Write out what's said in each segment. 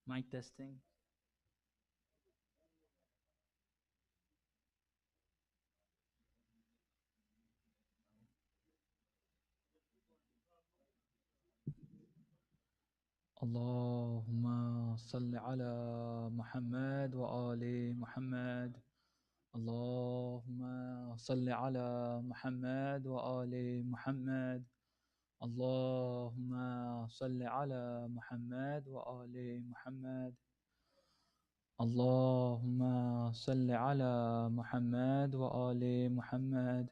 Mic testing. Allahumma salli ala Muhammad wa ali Muhammad. Allahumma salli ala Muhammad wa ali Muhammad. Allahumma salli ala Muhammad wa ali Muhammad. Allahumma salli ala Muhammad wa ali Muhammad.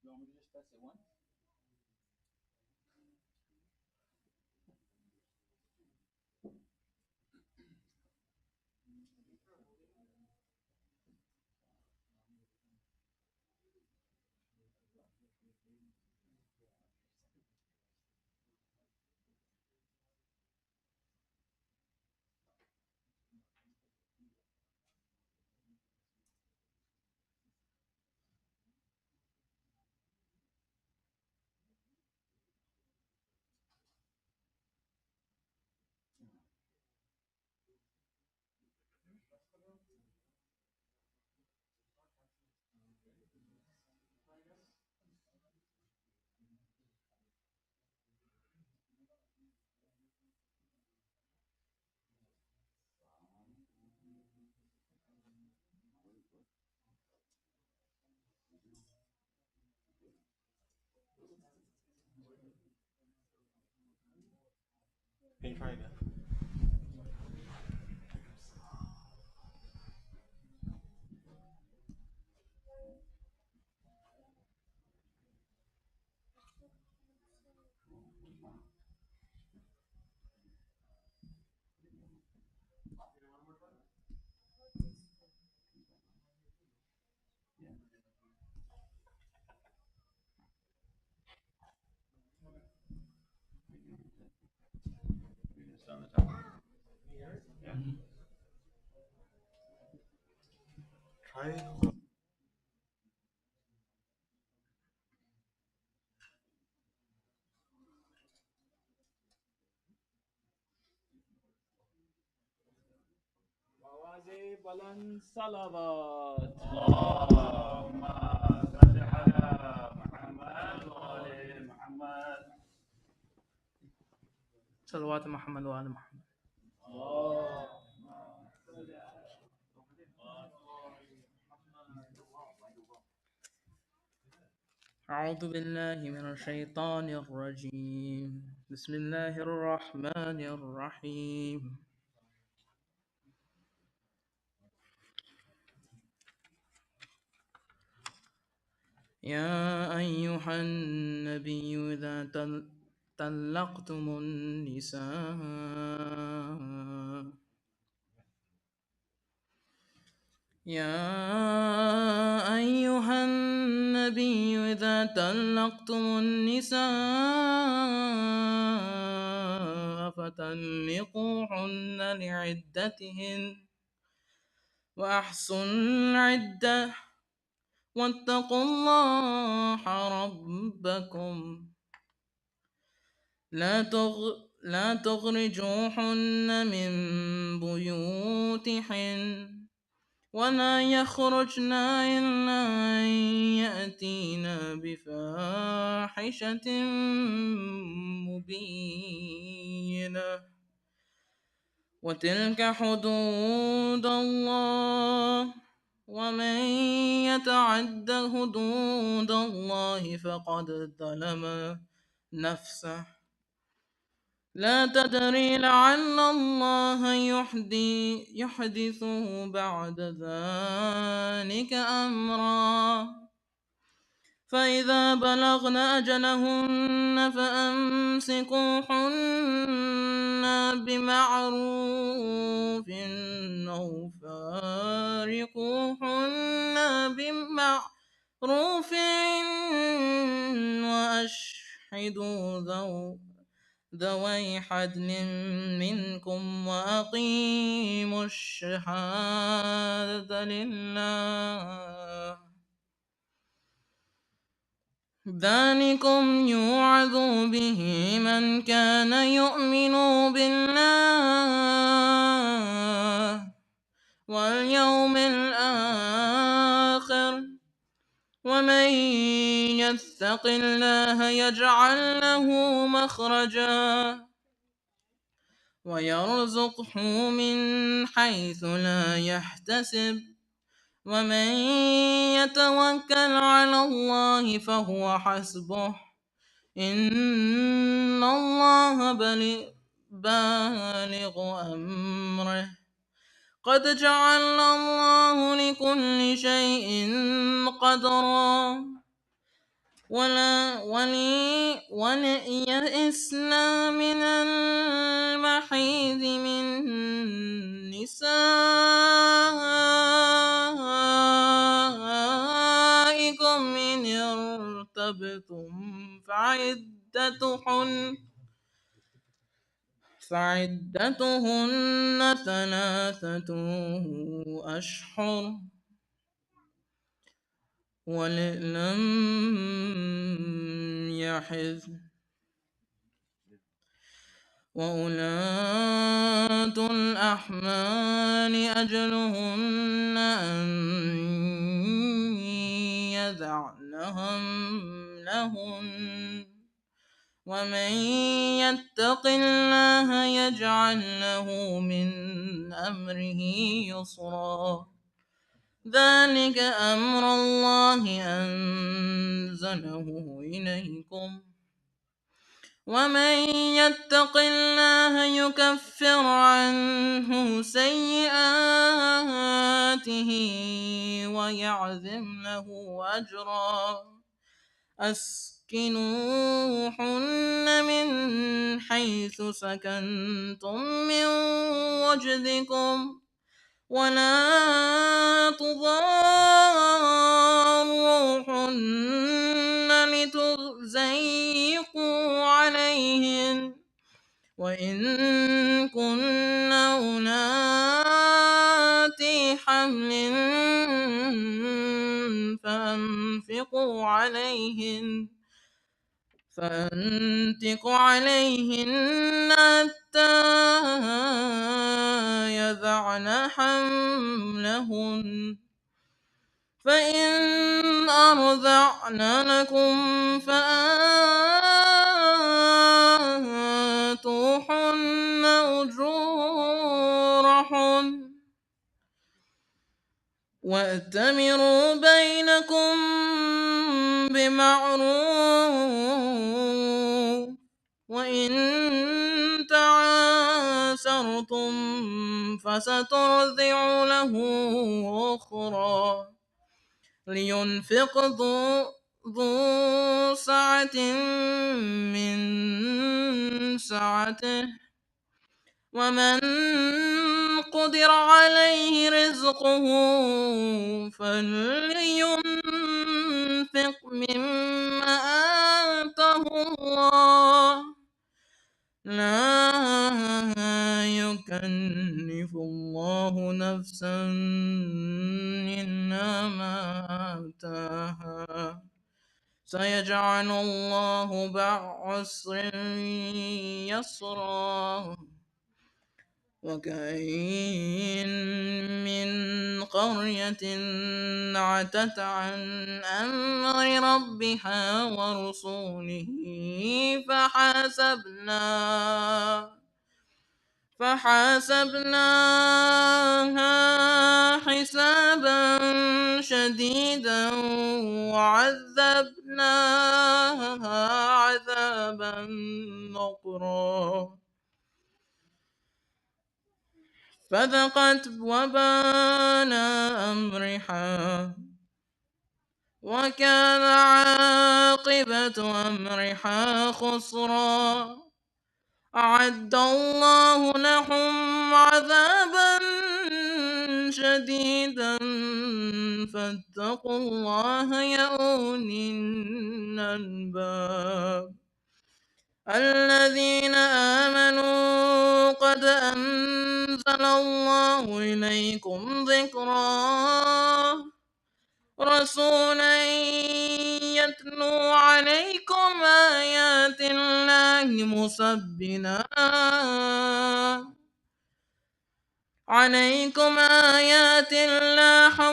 You want me to just press it once? موازي بلند صلوات اللهم صل على محمد وآل محمد. صلوات محمد وآل محمد. أعوذ بالله من الشيطان الرجيم. بسم الله الرحمن الرحيم. يا أيها النبي إذا طلقتم النساء يا أيها النبي إذا طلقتم النساء فطلقوهن لعدتهن وأحصوا العدة واتقوا الله ربكم لا تخرجوهن من بيوتهن ولا يخرجن إلا أن يأتين بفاحشة مبينة وتلك حدود الله ومن يتعد حدود الله فقد ظلم نفسه لا تدري لعل الله يحدث بعد ذلك أمرا فإذا بلغن أجلهن فأمسكوهن بمعروف أو فارقوهن بمعروف وأشهدوا ذوي عدل منكم وأقيموا الشهادة لله ذلكم يوعظ به من كان يؤمن بالله واليوم الآخر ومن يتق الله يجعل له مخرجا ويرزقه من حيث لا يحتسب ومن يتوكل على الله فهو حسبه إن الله بالغ أمره قد جعل الله لكل شيء قدرا وليئسنا من المحيض من نسائكم إن ارتبتم فعدتهن 3 أشهر ولم يحضن وأولاة الأحمال أجلهن أن يضعن حملهن ومن يتق الله يجعل له من أمره يسرا ذلك أمر الله أنزله إليكم ومن يتق الله يكفر عنه سيئاته ويعظم له أجرا أسكنوهن من حيث سكنتم من وجدكم ولا تضاروهن لتضيقوا عليهن وإن كن أولات حمل فأنفقوا عليهن حتى يضعن حملهن فإن أرضعن لكم فآتوهن أجورهن وأتمروا بينكم بمعروف وإن تعاسرتم فسترضع له أخرى لينفق ذو سعة من سعته ومن قدر عليه رزقه فلينفق مما آتاه الله لا يكلف الله نفسا إلا ما آتاها سيجعل الله بعد عسر يسرا وكأين من قرية عتت عن أمر ربها ورسوله فحاسبناها حسابا شديدا وعذبناها عذابا نكرا فذقت وبال أمرها وكان عاقبة أمرها خسرا أعد الله لهم عذابا شديدا فاتقوا الله يا أولي الألباب الذين آمنوا قد أنزل الله إليكم ذكرا رسولا يتلو عليكم آيات الله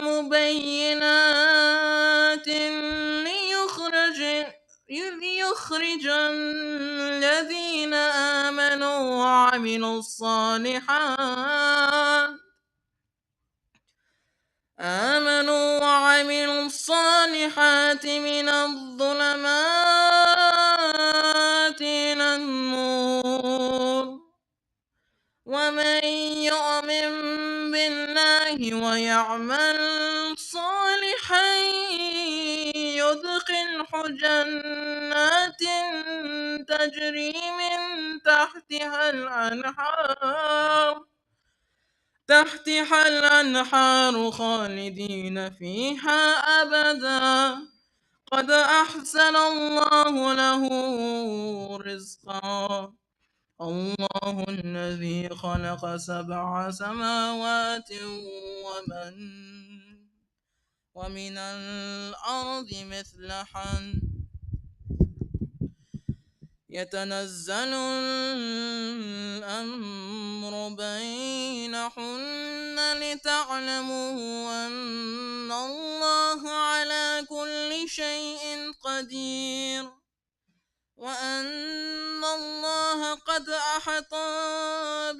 مبينات ليخرج الذين آمنوا وعملوا الصالحات من الظلمات إلى النور ومن يؤمن بالله ويعمل صالحا يدخله جنات تجري من تحتها الأنهار خالدين فيها أبدا قد أحسن الله له رزقا الله الذي خلق 7 سماوات ومن الأرض مثلهن يتنزل الأمر بينهن لتعلموا أن الله على كل شيء قدير وأن الله قد أحاط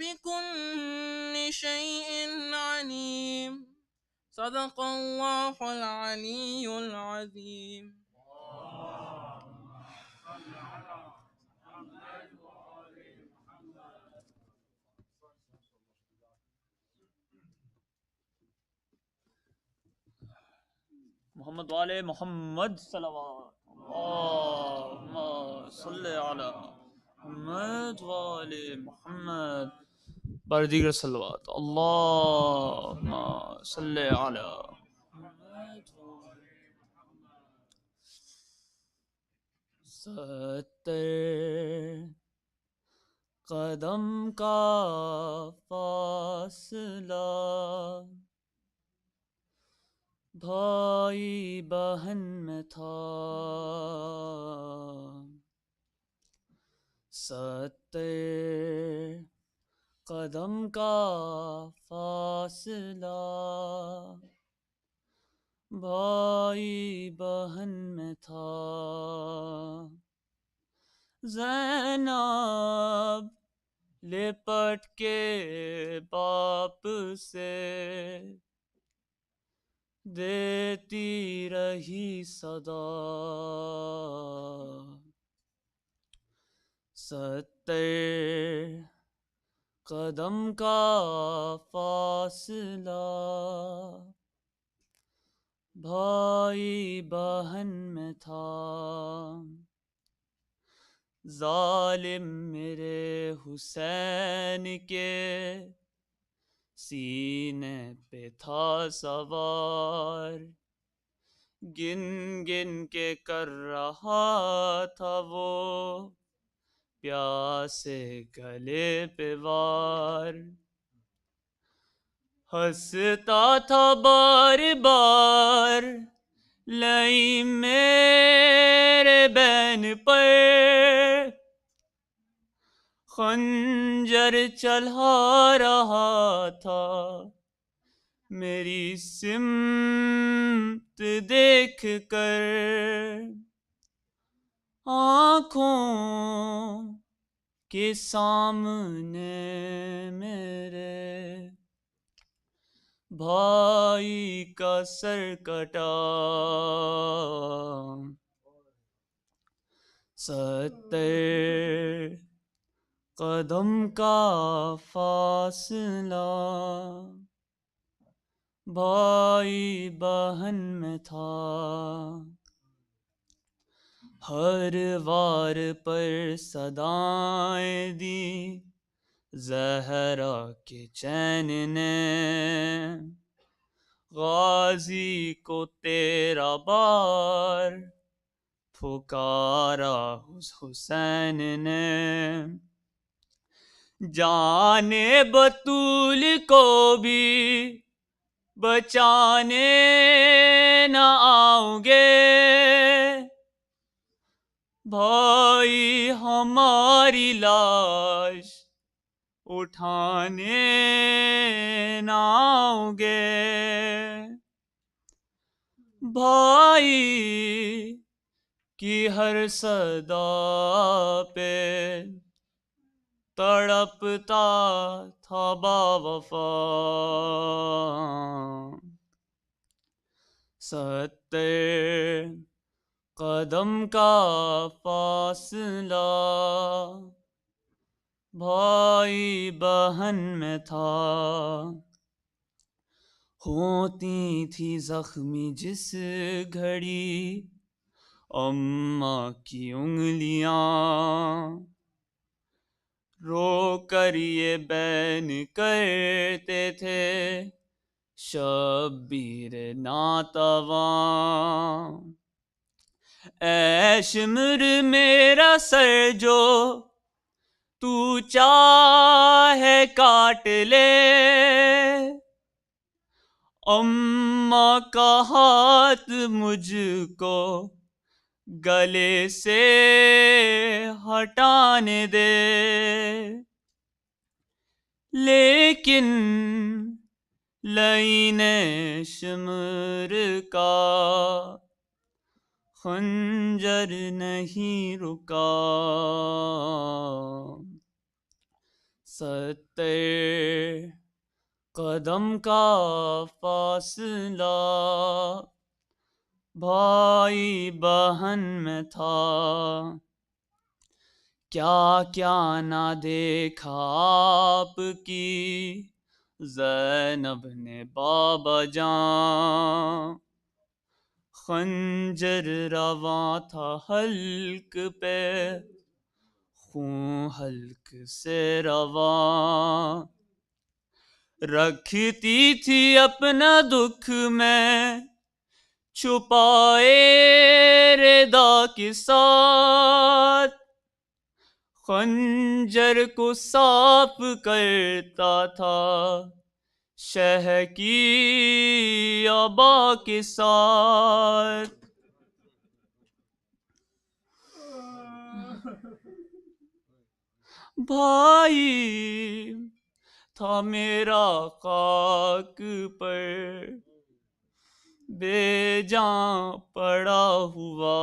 بكل شيء عليم صدق الله العلي العظيم محمد والے محمد صلوات اللہم صلی علی محمد والے محمد بار دیگر صلوات اللہم صلی علی محمد ستر قدم کا فاصلہ بھائی بہن میں تھا، 70 قدم کا فاصلہ بھائی بہن میں تھا، زینب لپٹ کے باپ سے دیتی رہی صدا، 70 قدم کا فاصلہ بھائی بہن میں تھا، ظالم میرے حسین کے سینے پہ تھا سوار، گن گن کے کر رہا تھا وہ پیاسے گلے پہ وار، ہنستا تھا بار بار لئی میرے بین پر، خنجر چلا رہا تھا میری سمت دیکھ کر، آنکھوں کے سامنے میرے بھائی کا سر کٹا، 70 قدم کا فاصلہ بھائی بہن میں تھا، ہر وار پر صدائیں دی زہرا کے چین نے، غازی کو 13 بار پھکارا حسین نے، جانے بطول کو بھی بچانے نہ آؤں گے، بھائی ہماری لاش اٹھانے نہ آؤں گے، بھائی کی ہر صدا پہ تڑپتا تھا باوفا، 70 قدم کا فاصلہ بھائی بہن میں تھا، ہوتی تھی زخمی جس گھڑی اماں کی انگلیاں، رو کر یہ بین کرتے تھے شبیر ناتواں، اے شمر میرا سر جو تو چاہے کاٹ لے، اماں کا ہاتھ مجھ کو گلے سے ہٹانے دے، لیکن لعین شمر کا خنجر نہیں رکا، 70 قدم کا فاصلہ بھائی بہن میں تھا، کیا کیا نہ دیکھا آپ کی زینب نے بابا جان، خنجر رواں تھا حلق پہ، خون حلق سے رواں، رکھتی تھی اپنا دکھ میں چھپائے ردا کے ساتھ، خنجر کو صاف کرتا تھا شہ کی آبا کے ساتھ۔ بھائی تھا میرا خاک پر بے جان پڑا ہوا،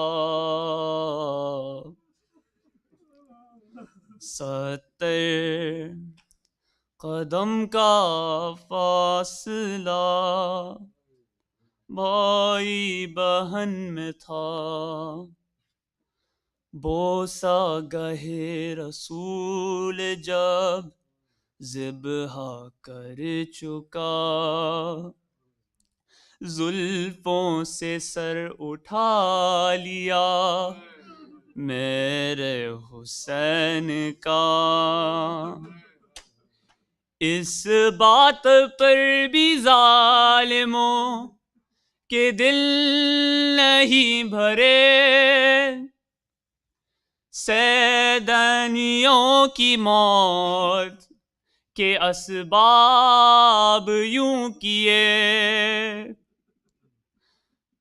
70 قدم کا فاصلہ بھائی بہن میں تھا، بوسہ گہے رسول جب ذبح کر چکا، زلفوں سے سر اٹھا لیا میرے حسین کا، اس بات پر بھی ظالموں کے دل نہیں بھرے، سیدانیوں کی موت کے اسباب یوں کیے،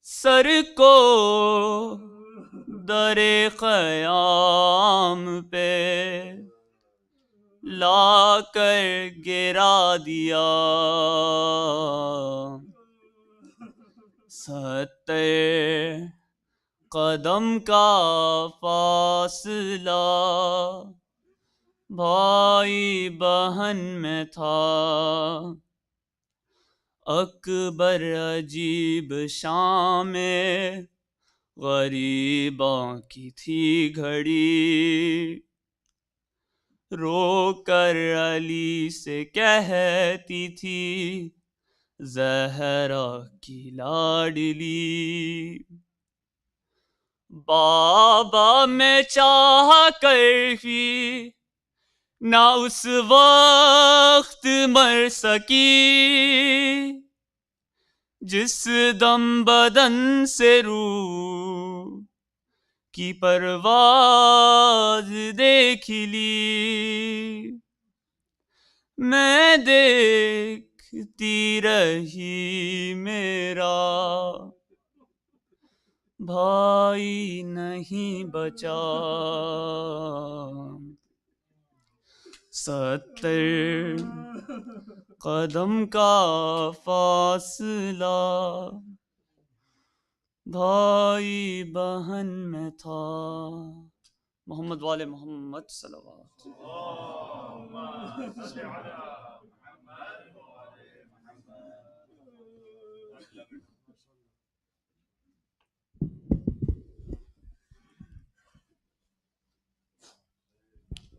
سر کو در قیام پہ لا کر گرا دیا، 70 قدم کا فاصلہ بھائی بہن میں تھا، اکبر عجیب شام میں غریباں کی تھی گھڑی، رو کر علی سے کہتی تھی زہرا کی لاڈلی، بابا میں چاہ کر بھی نہ اس وقت مر سکی، جس دم بدن سے روح کی پرواز دیکھ لی، میں دیکھتی رہی میرا بھائی نہیں بچا، 70 قدم کا فاصلہ بھائی بہن میں تھا۔ محمد والے محمد صلوات۔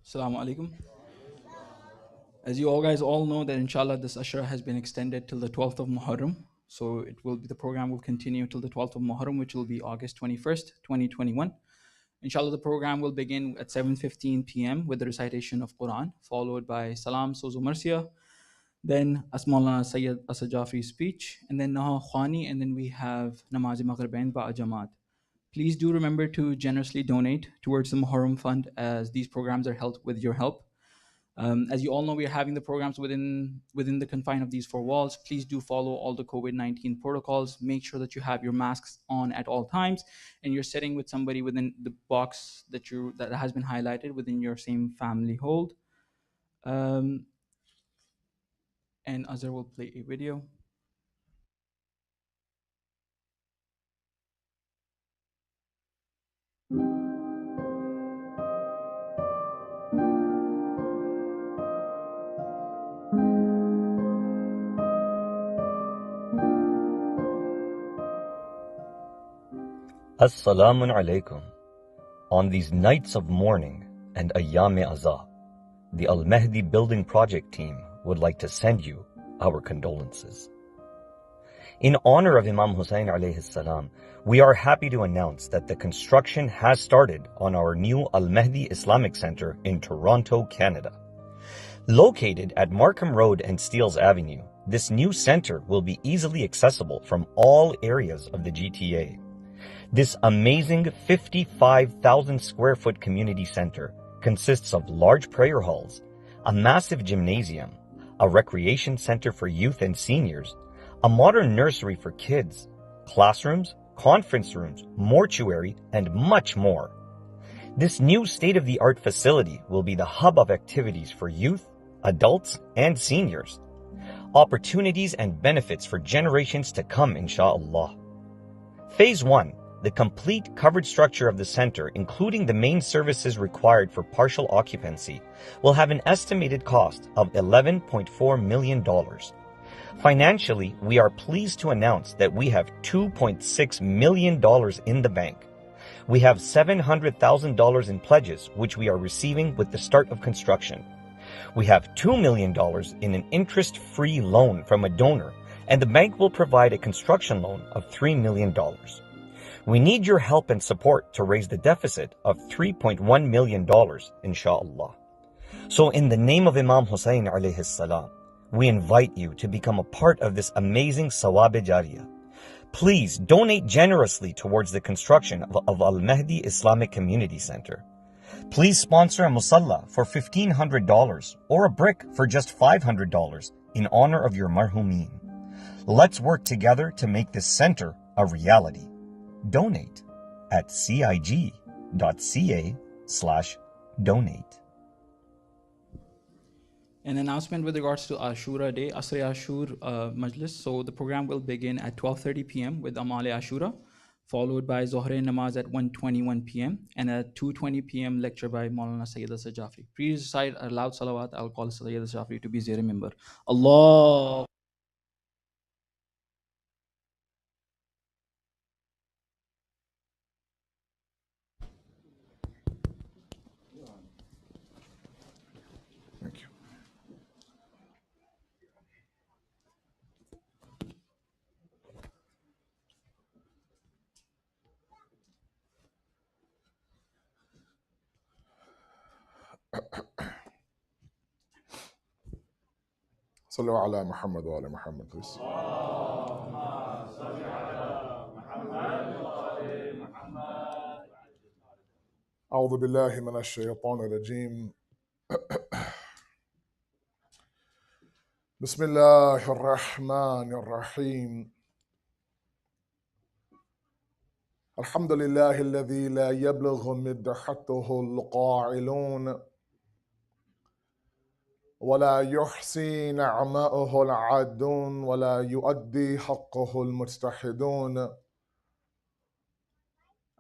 Salam Alaikum. As you all guys all know that inshallah this Ashra has been extended till the 12th of Muharram. So the program will continue till the 12th of Muharram, which will be August 21st, 2021. Inshallah, the program will begin at 7:15 p.m. with the recitation of Quran, followed by Salam Sozu Marsiya, then Maulana Syed Asad Jafri's speech, and then Naha Khwani, and then we have Namaz Maghribain Ba'a Jamaat. Please do remember to generously donate towards the Muharram Fund, as these programs are held with your help. As you all know, we are having the programs within the confine of these four walls. Please do follow all the COVID-19 protocols. Make sure that you have your masks on at all times, and you're sitting with somebody within the box that has been highlighted within your same family hold. And Azhar will play a video. Assalamu alaikum. On these nights of mourning and Ayyam-e-Azah, the Al-Mahdi Building Project team would like to send you our condolences. In honor of Imam Hussain alayhi salam, we are happy to announce that the construction has started on our new Al-Mahdi Islamic Center in Toronto, Canada. Located at Markham Road and Steeles Avenue, this new center will be easily accessible from all areas of the GTA. This amazing 55,000 square foot community center consists of large prayer halls, a massive gymnasium, a recreation center for youth and seniors, a modern nursery for kids, classrooms, conference rooms, mortuary, and much more. This new state-of-the-art facility will be the hub of activities for youth, adults, and seniors. Opportunities and benefits for generations to come, inshallah. Phase 1, the complete covered structure of the center, including the main services required for partial occupancy, will have an estimated cost of $11.4 million. Financially, we are pleased to announce that we have $2.6 million in the bank. We have $700,000 in pledges, which we are receiving with the start of construction. We have $2 million in an interest-free loan from a donor, and the bank will provide a construction loan of $3 million. We need your help and support to raise the deficit of $3.1 million, inshallah. So in the name of Imam Hussain alayhi salam, we invite you to become a part of this amazing Sawab-e-Jariyah. Please donate generously towards the construction of Al-Mahdi Islamic Community Center. Please sponsor a musalla for $1,500 or a brick for just $500 in honor of your marhumeen. Let's work together to make this center a reality. Donate at cig.ca/donate. An announcement with regards to Ashura Day, Asr Ashur Majlis. So the program will begin at 12:30 p.m. with Amal Ashura, followed by Zohre Namaz at 1:21 p.m. and at 2:20 p.m. lecture by Maulana Syed Asad Jafri. Please recite a loud salawat. I'll call Syed Asad Jafri to be Zere member. Allah. Thank you. صلوا على محمد وآل محمد please. أعوذ بالله من الشيطان الرجيم. بسم الله الرحمن الرحيم. الحمد لله الذي لا يبلغ مدحته القائلون ولا يحصي نعماءه العادون ولا يؤدي حقه المجتهدون،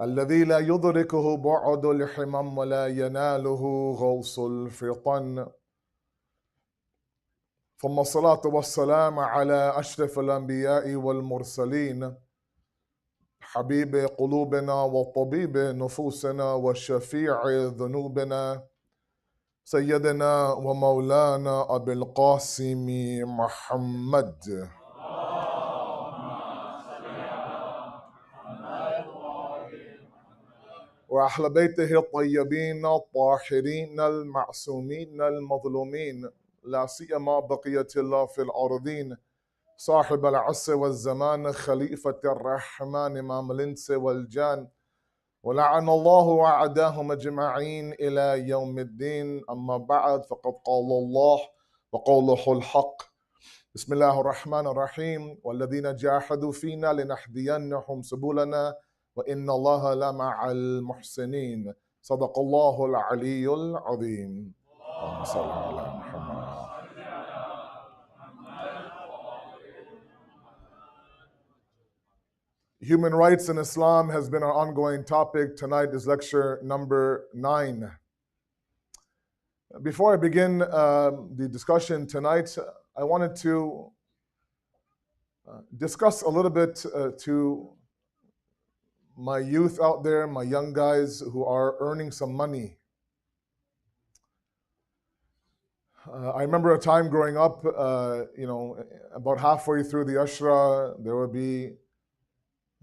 الذي لا يدركه بعد الحمم ولا يناله غوص الفطن، ثم الصلاة والسلام على أشرف الأنبياء والمرسلين، حبيب قلوبنا وطبيب نفوسنا وشفيع ذنوبنا، سيدنا ومولانا أبي القاسم محمد. وأهل بيته الطيبين الطاهرين المعصومين المظلومين، لا سيما بقية الله في الأرضين، صاحب العصر والزمان، خليفة الرحمن، إمام الإنس والجان، ولعن الله أعداهم أجمعين إلى يوم الدين. أما بعد، فقد قال الله وقوله الحق. بسم الله الرحمن الرحيم. والذين جاهدوا فينا لنهدينهم سبلنا وإن الله لمع المحسنين. صدق الله العلي العظيم. اللهم صل على محمد. Human rights in Islam has been our ongoing topic. Tonight is lecture number 9. Before I begin the discussion tonight, I wanted to discuss a little bit to my youth out there, my young guys who are earning some money. I remember a time growing up, about halfway through the Ashra, there would be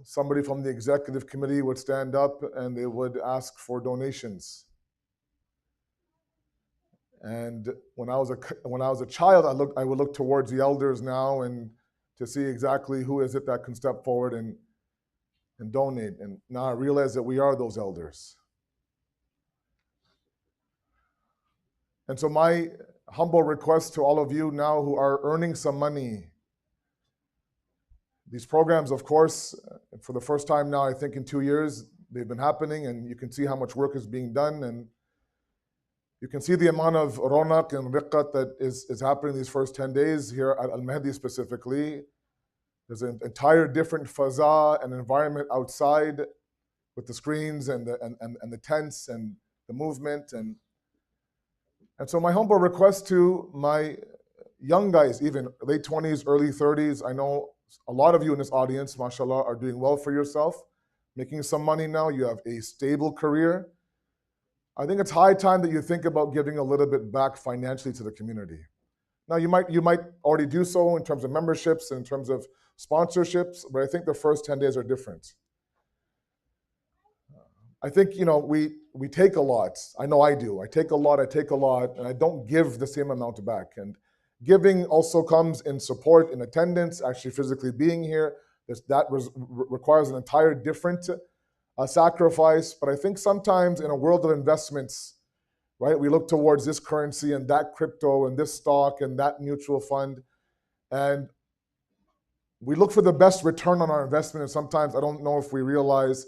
somebody from the executive committee would stand up and they would ask for donations. And when I was a child, I would look towards the elders now and to see exactly who is it that can step forward and donate. And now I realize that we are those elders. And so my humble request to all of you now who are earning some money, these programs, of course, for the first time now, I think in 2 years, they've been happening, and you can see how much work is being done, and you can see the amount of ronak and riqqat that is happening these first 10 days here at Al-Mahdi specifically. There's an entire different faza and environment outside with the screens and the tents and the movement. And so my humble request to my young guys, even late 20s, early 30s, I know a lot of you in this audience, mashallah, are doing well for yourself, making some money now. You have a stable career. I think it's high time that you think about giving a little bit back financially to the community. Now, you might already do so in terms of memberships and in terms of sponsorships, but I think the first 10 days are different. I think, we take a lot. I know I do. I take a lot, and I don't give the same amount back. And giving also comes in support, in attendance, actually physically being here. That requires an entire different sacrifice. But I think sometimes in a world of investments, right, we look towards this currency and that crypto and this stock and that mutual fund, and we look for the best return on our investment. And sometimes I don't know if we realize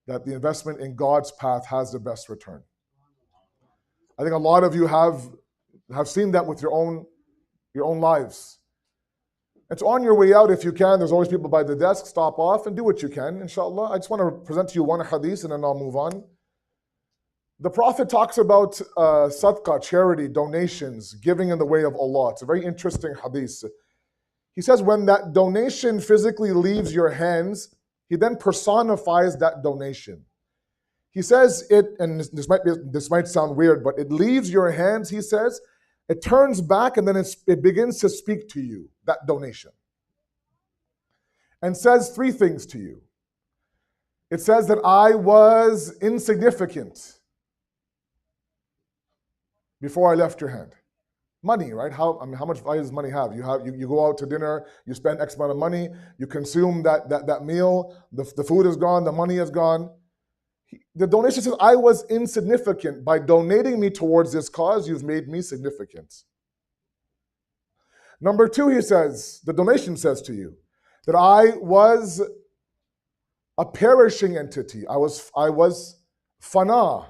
that the investment in God's path has the best return. I think a lot of you have seen that with your own lives. And so on your way out, if you can, there's always people by the desk, stop off and do what you can, inshallah. I just want to present to you one hadith and then I'll move on. The Prophet talks about sadaqah, charity, donations, giving in the way of Allah. It's a very interesting hadith. He says when that donation physically leaves your hands, he then personifies that donation. He says it, and this might sound weird, but it leaves your hands, he says, it turns back and then it begins to speak to you, that donation. And says three things to you. It says that I was insignificant before I left your hand. Money, right? How much value does money have? You go out to dinner, you spend X amount of money, you consume that meal, the food is gone, the money is gone. The donation says, I was insignificant. By donating me towards this cause, you've made me significant. Number two, he says, the donation says to you, that I was a perishing entity. I was fana.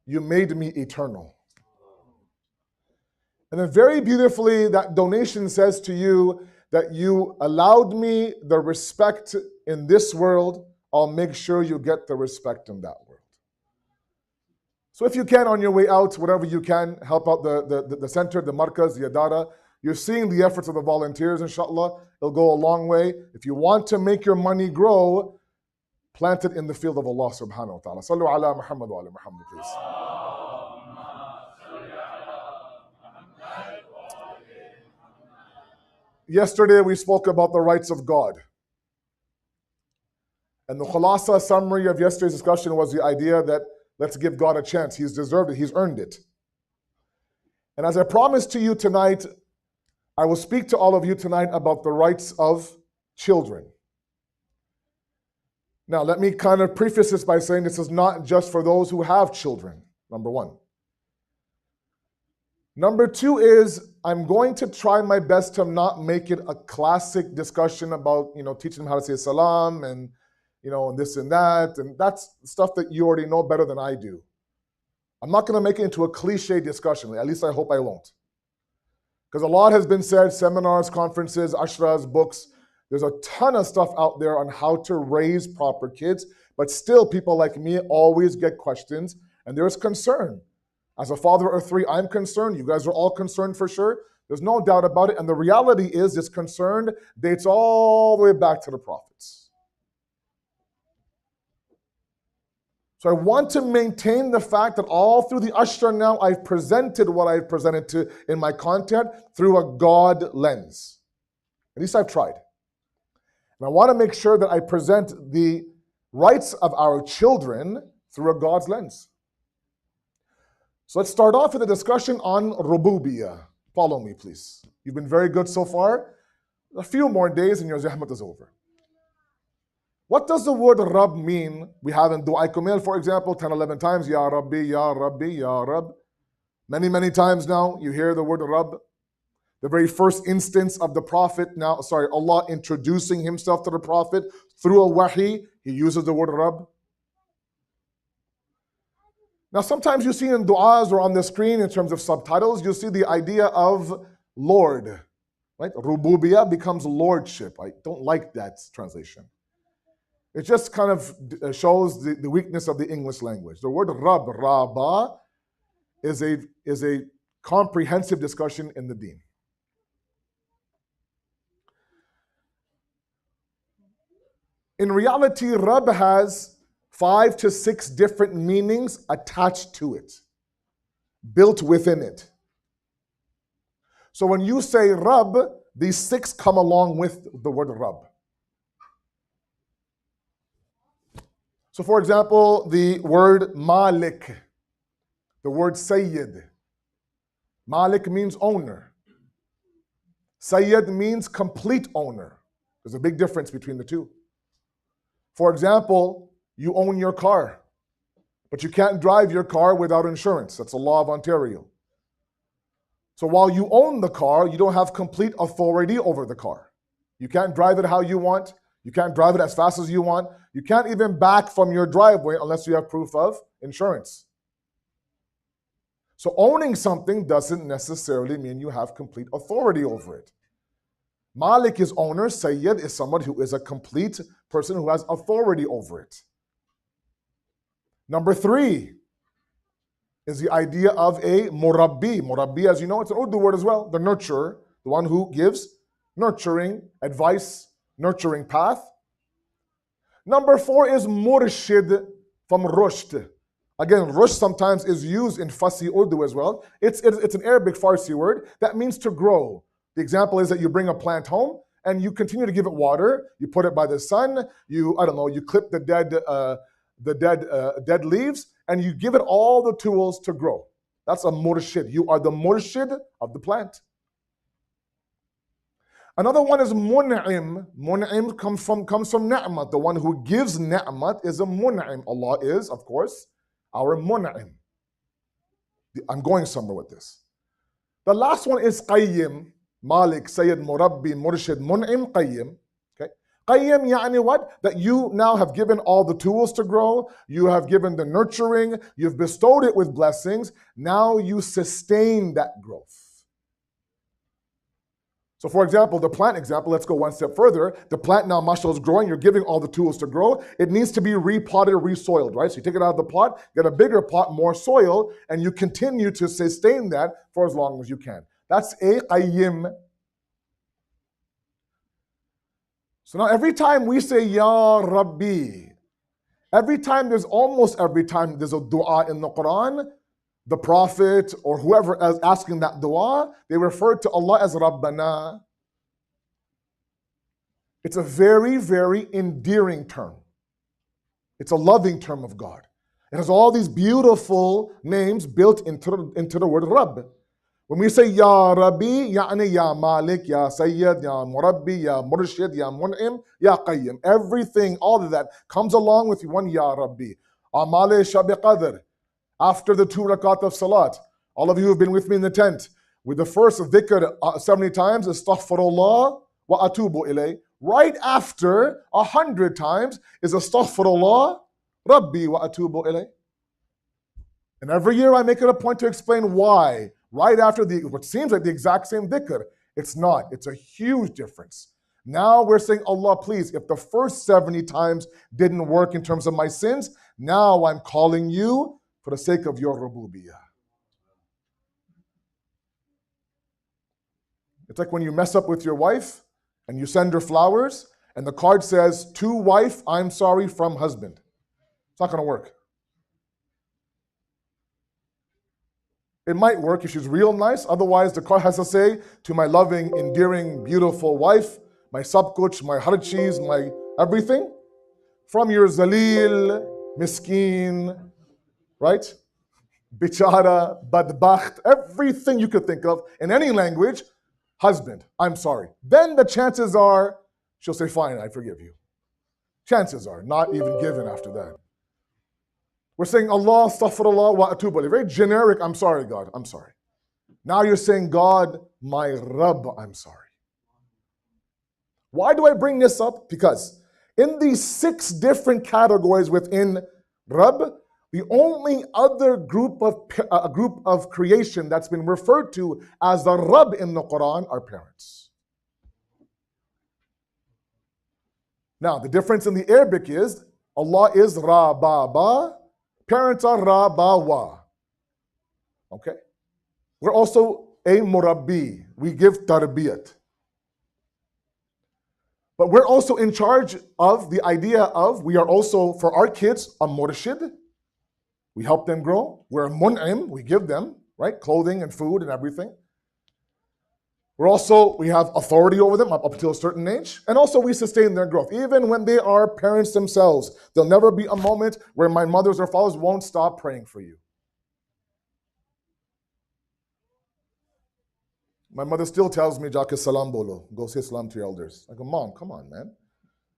You made me eternal. And then very beautifully, that donation says to you that you allowed me the respect in this world. I'll make sure you get the respect in that world. So if you can, on your way out, whatever you can, help out the center, the markaz, the adara. You're seeing the efforts of the volunteers, inshallah. It'll go a long way. If you want to make your money grow, plant it in the field of Allah subhanahu wa ta'ala. Sallu ala Muhammad wa ala Muhammad, please. Yesterday we spoke about the rights of God. And the khulasa summary of yesterday's discussion was the idea that let's give God a chance. He's deserved it. He's earned it. And as I promised to you tonight, I will speak to all of you tonight about the rights of children. Now, let me kind of preface this by saying this is not just for those who have children, number one. Number two is I'm going to try my best to not make it a classic discussion about, teaching them how to say salam and, and this and that. And that's stuff that you already know better than I do. I'm not going to make it into a cliche discussion. At least I hope I won't. Because a lot has been said, seminars, conferences, ashras, books. There's a ton of stuff out there on how to raise proper kids. But still, people like me always get questions. And there's concern. As a father of three, I'm concerned. You guys are all concerned for sure. There's no doubt about it. And the reality is this concern dates all the way back to the prophets. So I want to maintain the fact that all through the Ashra now I've presented what I've presented to in my content through a God lens. At least I've tried. And I want to make sure that I present the rights of our children through a God's lens. So let's start off with a discussion on Rububiyah. Follow me, please. You've been very good so far. A few more days and your zahmat is over. What does the word Rabb mean? We have in Dua Kumail, for example, 10, 11 times, Ya Rabbi, Ya Rabbi, Ya Rabb. Many, many times now, you hear the word Rabb. The very first instance of the Prophet, Allah introducing himself to the Prophet through a wahi, he uses the word Rabb. Now, sometimes you see in du'as or on the screen in terms of subtitles, you see the idea of Lord, right? Rububiyah becomes lordship. I don't like that translation. It just kind of shows the weakness of the English language. The word Rabb, Rabba, is a comprehensive discussion in the deen. In reality, Rabb has 5 to 6 different meanings attached to it, built within it. So when you say Rabb, these 6 come along with the word Rabb. So for example, the word Malik, the word Sayyid. Malik means owner. Sayyid means complete owner. There's a big difference between the two. For example, you own your car, but you can't drive your car without insurance. That's a law of Ontario. So while you own the car, you don't have complete authority over the car. You can't drive it how you want. You can't drive it as fast as you want. You can't even back from your driveway unless you have proof of insurance. So owning something doesn't necessarily mean you have complete authority over it. Malik is owner, Sayyid is someone who is a complete person who has authority over it. Number 3 is the idea of a murabbi. Murabbi, as you know, it's an Urdu word as well. The nurturer, the one who gives nurturing advice, nurturing path. Number 4 is murshid, from rushd. Again, rushd sometimes is used in Farsi Urdu as well. It's an Arabic Farsi word that means to grow. The example is that you bring a plant home and you continue to give it water. You put it by the sun. You clip the dead leaves, and you give it all the tools to grow. That's a murshid. You are the murshid of the plant. Another one is mun'im. Mun'im comes from ni'mat. The one who gives ni'mat is a mun'im. Allah is, of course, our mun'im. I'm going somewhere with this. The last one is qayyim. Malik, Sayyid, Murabbi, Murshid, Mun'im, Qayyim. Okay? Qayyim, yani what? That you now have given all the tools to grow, you have given the nurturing, you've bestowed it with blessings, now you sustain that growth. So for example, the plant example, let's go one step further. The plant now, mashallah, is growing, you're giving all the tools to grow. It needs to be repotted, resoiled, right? So you take it out of the pot, get a bigger pot, more soil, and you continue to sustain that for as long as you can. That's a qayyim. So now every time we say Ya Rabbi, almost every time there's a dua in the Quran, the Prophet or whoever is asking that dua, they refer to Allah as Rabbana. It's a very, very endearing term. It's a loving term of God. It has all these beautiful names built into the word Rabb. When we say Ya Rabbi, ya'ni Ya Malik, Ya Sayyid, Ya Murabbi, Ya Murshid, Ya Mun'im, Ya Qayyim. Everything, all of that comes along with one Ya Rabbi. Amale Shabi Qadr. After the 2 rakat of Salat, all of you who have been with me in the tent, with the first dhikr 70 times, Astaghfirullah wa atubu ilay. Right after 100 times is Astaghfirullah, Rabbi wa atubu ilay. And every year I make it a point to explain why. Right after what seems like the exact same dhikr. It's not. It's a huge difference. Now we're saying, Allah, please, if the first 70 times didn't work in terms of my sins, now I'm calling you for the sake of your rububiyah. It's like when you mess up with your wife and you send her flowers and the card says, to wife, I'm sorry, from husband. It's not going to work. It might work if she's real nice. Otherwise, the Quran has to say, to my loving, endearing, beautiful wife, my sabkuch, my har cheese, my everything, from your zalil, miskeen, right? Bichara, badbakht, everything you could think of in any language, husband, I'm sorry. Then the chances are she'll say, fine, I forgive you. Chances are, not even given after that. We're saying Allah, astaghfirullah wa atubu ilayh. Very generic, I'm sorry, God, I'm sorry. Now you're saying, God, my Rabb, I'm sorry. Why do I bring this up? Because in these 6 different categories within Rabb, the only other group of creation that's been referred to as the Rabb in the Quran are parents. Now, the difference in the Arabic is Allah is Ra-Ba-Ba, parents are Ra-Ba-Wa. Okay? We're also a Murabbi. We give tarbiyat. But we're also in charge of the idea of, we are also, for our kids, a murshid. We help them grow. We're a mun'im. We give them, right, clothing and food and everything. We have authority over them up until a certain age. And also we sustain their growth. Even when they are parents themselves, there'll never be a moment where my mothers or fathers won't stop praying for you. My mother still tells me, Jake salam bolo, go say salam to your elders. I go, Mom, come on, man.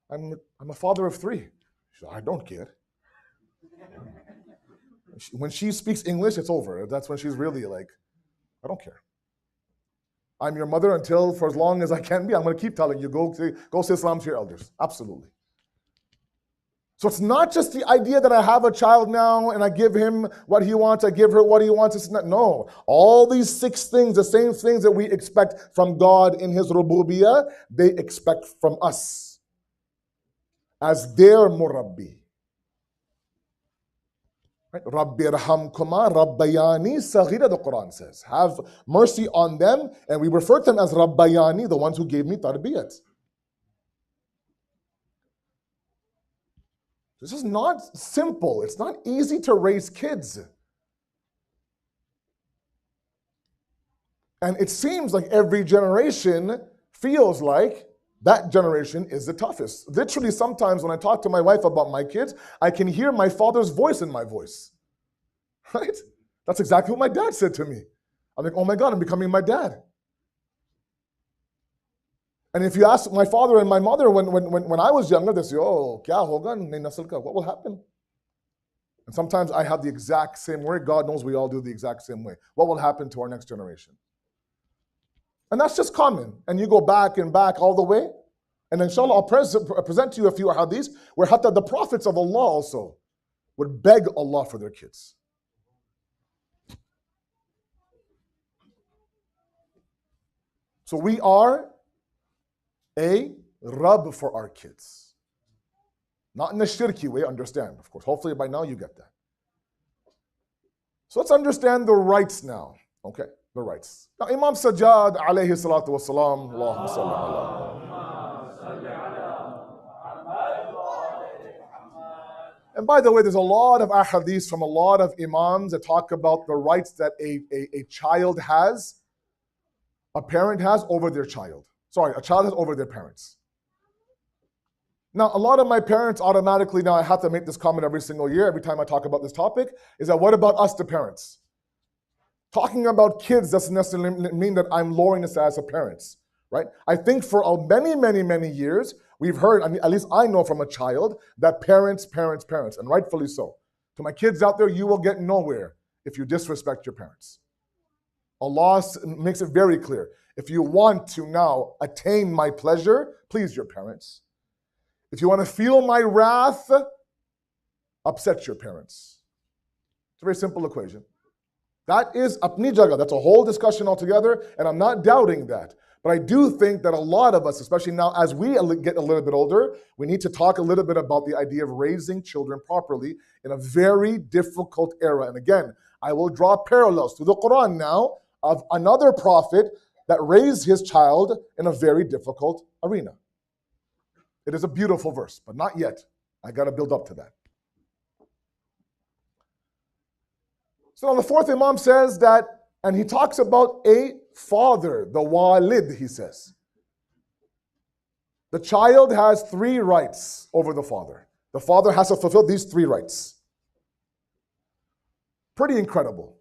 I'm a father of 3. She said, I don't care. When she speaks English, it's over. That's when she's really like, I don't care. I'm your mother until, for as long as I can be, I'm going to keep telling you, go say salam to your elders. Absolutely. So it's not just the idea that I have a child now and I give him what he wants, I give her what he wants. It's not, no. All these 6 things, the same things that we expect from God in His rububiyyah, they expect from us as their murabbi. Right? Rabbi irhamkuma rabbayani saghira, the Quran says. Have mercy on them, and we refer to them as rabbayani, the ones who gave me tarbiyat. This is not simple. It's not easy to raise kids. And it seems like every generation feels like that generation is the toughest. Literally, sometimes when I talk to my wife about my kids, I can hear my father's voice in my voice. Right? That's exactly what my dad said to me. I'm like, oh my God, I'm becoming my dad. And if you ask my father and my mother when I was younger, they say, oh, kya hoga nayi nasl ka? What will happen? And sometimes I have the exact same way. God knows we all do the exact same way. What will happen to our next generation? And that's just common. And you go back and back all the way. And inshallah, I'll present to you a few hadiths where hatta the prophets of Allah also would beg Allah for their kids. So we are a Rabb for our kids. Not in a shirky way, understand, of course. Hopefully by now you get that. So let's understand the rights now. Okay, the rights. Now Imam Sajjad alayhi salatu wasalam, Allahumma salli ala. And by the way, there's a lot of ahadith from a lot of imams that talk about the rights that a child has, a parent has over their child. Sorry, a child has over their parents. Now, a lot of my parents automatically, now I have to make this comment every single year, every time I talk about this topic, is that what about us, the parents? Talking about kids doesn't necessarily mean that I'm lowering this as a parents, right? I think for many years, we've heard, I mean, at least I know from a child, that parents, and rightfully so. To my kids out there, you will get nowhere if you disrespect your parents. Allah makes it very clear. If you want to now attain my pleasure, please your parents. If you want to feel my wrath, upset your parents. It's a very simple equation. That is apni jaga. That's a whole discussion altogether, and I'm not doubting that. But I do think that a lot of us, especially now as we get a little bit older, we need to talk a little bit about the idea of raising children properly in a very difficult era. And again, I will draw parallels to the Quran now of another prophet that raised his child in a very difficult arena. It is a beautiful verse, but not yet. I got to build up to that. So now the fourth Imam says that And he talks about a father, the walid, he says. The child has 3 rights over the father. The father has to fulfill these 3 rights. Pretty incredible.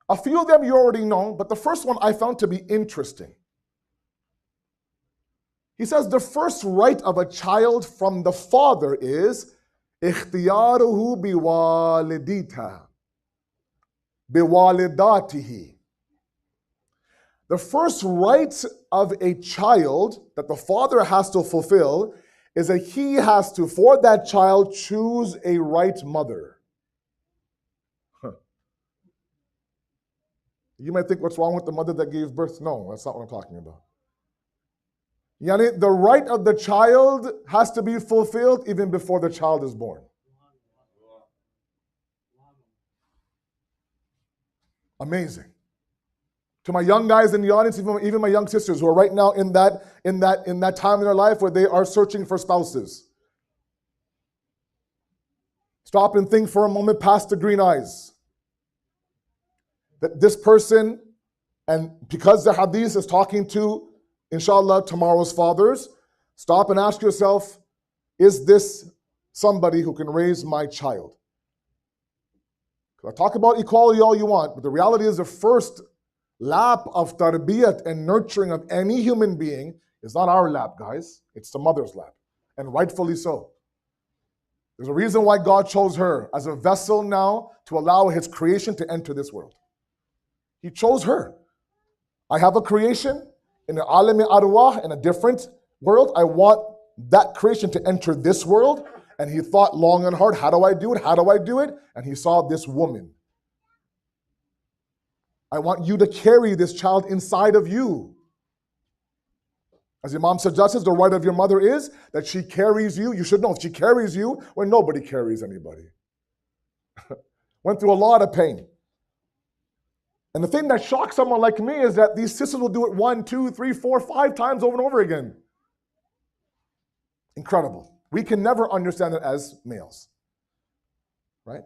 A few of them you already know, but the first one I found to be interesting. He says the first right of a child from the father is اختياره بوالدته. The first right of a child that the father has to fulfill is that he has to, for that child, choose a right mother. You might think, what's wrong with the mother that gave birth? No, that's not what I'm talking about. Yani, the right of the child has to be fulfilled even before the child is born. Amazing. To my young guys in the audience, even my young sisters who are right now in that time in their life where they are searching for spouses. Stop and think for a moment past the green eyes. That this person, and because the hadith is talking to, inshallah, tomorrow's fathers, stop and ask yourself, is this somebody who can raise my child? Because I talk about equality all you want, but the reality is the first lap of tarbiyat and nurturing of any human being is not our lap, guys. It's the mother's lap, and rightfully so. There's a reason why God chose her as a vessel now to allow his creation to enter this world. He chose her. I have a creation in the alam arwah, in a different world. I want that creation to enter this world. And he thought long and hard, how do I do it? How do I do it? And he saw this woman. I want you to carry this child inside of you. As Imam suggests, the right of your mother is that she carries you. You should know, if she carries you when nobody carries anybody. Went through a lot of pain. And the thing that shocks someone like me is that these sisters will do it 1, 2, 3, 4, 5 times over and over again. Incredible. We can never understand it as males. Right?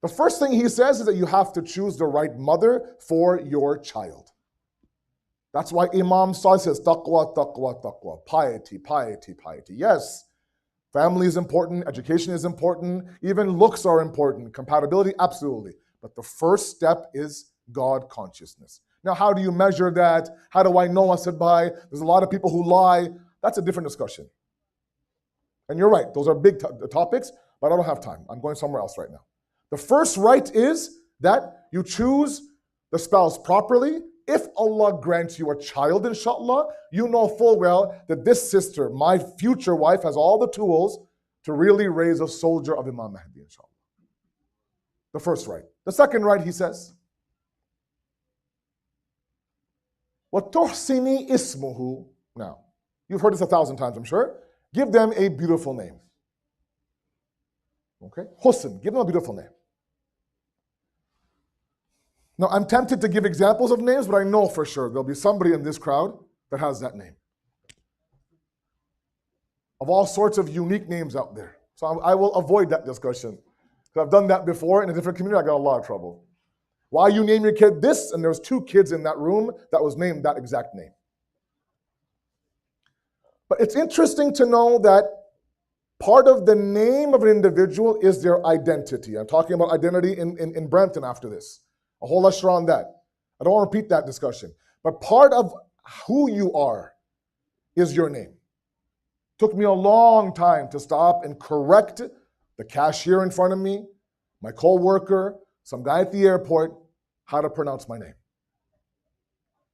The first thing he says is that you have to choose the right mother for your child. That's why Imam Syed says, taqwa, taqwa, taqwa, piety, piety, piety. Yes, family is important, education is important, even looks are important, compatibility, absolutely. But the first step is God consciousness. Now, how do you measure that? How do I know? I said, there's a lot of people who lie. That's a different discussion. And you're right, those are big topics, but I don't have time. I'm going somewhere else right now. The first right is that you choose the spouse properly. If Allah grants you a child, inshallah, you know full well that this sister, my future wife, has all the tools to really raise a soldier of Imam Mahdi, inshallah. The first right. The second right, he says, وَتُحْسِنِي ismuhu. Now, you've heard this 1,000 times, I'm sure. Give them a beautiful name. Okay? Husn, give them a beautiful name. Now, I'm tempted to give examples of names, but I know for sure there'll be somebody in this crowd that has that name. Of all sorts of unique names out there. So I will avoid that discussion. Because I've done that before in a different community, I got a lot of trouble. Why you name your kid this? And there's 2 kids in that room that was named that exact name. But it's interesting to know that part of the name of an individual is their identity. I'm talking about identity in Brampton after this. A whole lecture on that. I don't want to repeat that discussion. But part of who you are is your name. Took me a long time to stop and correct the cashier in front of me, my co-worker, some guy at the airport, how to pronounce my name.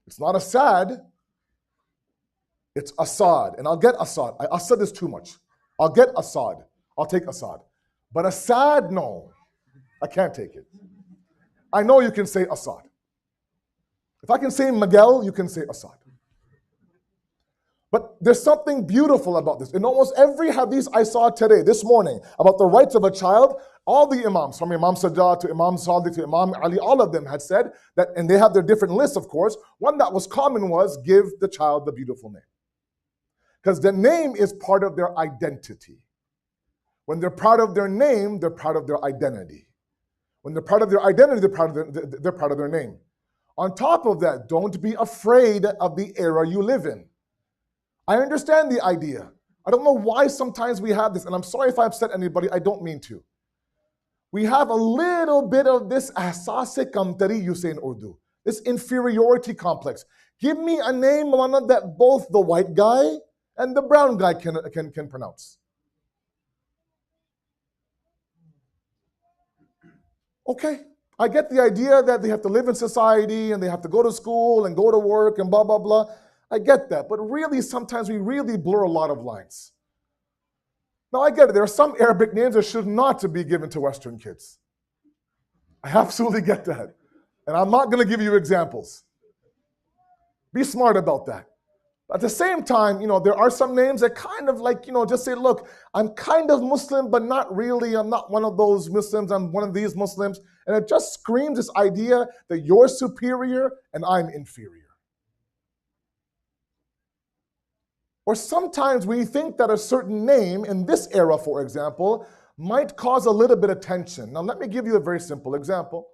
It's not Asad, it's Assad. And I'll get Assad. Assad is too much. I'll get Assad. I'll take Assad. But Assad, no. I can't take it. I know you can say Assad. If I can say Miguel, you can say Assad. But there's something beautiful about this. In almost every hadith I saw today, this morning, about the rights of a child, all the imams, from Imam Sajjad to Imam Sadiq to Imam Ali, all of them had said that, and they have their different lists, of course. One that was common was give the child the beautiful name. Because the name is part of their identity. When they're proud of their name, they're proud of their identity. When they're part of their identity, they're part of their name. On top of that, don't be afraid of the era you live in. I understand the idea. I don't know why sometimes we have this, and I'm sorry if I upset anybody, I don't mean to. We have a little bit of this ahsas-e kamtari, you say in Urdu, this inferiority complex. Give me a name, Maulana, that both the white guy and the brown guy can pronounce. Okay, I get the idea that they have to live in society and they have to go to school and go to work and blah, blah, blah. I get that, but really sometimes we really blur a lot of lines. Now I get it, there are some Arabic names that should not be given to Western kids. I absolutely get that. And I'm not going to give you examples. Be smart about that. At the same time, there are some names that kind of like, just say, look, I'm kind of Muslim, but not really. I'm not one of those Muslims. I'm one of these Muslims. And it just screams this idea that you're superior and I'm inferior. Or sometimes we think that a certain name in this era, for example, might cause a little bit of tension. Now, let me give you a very simple example.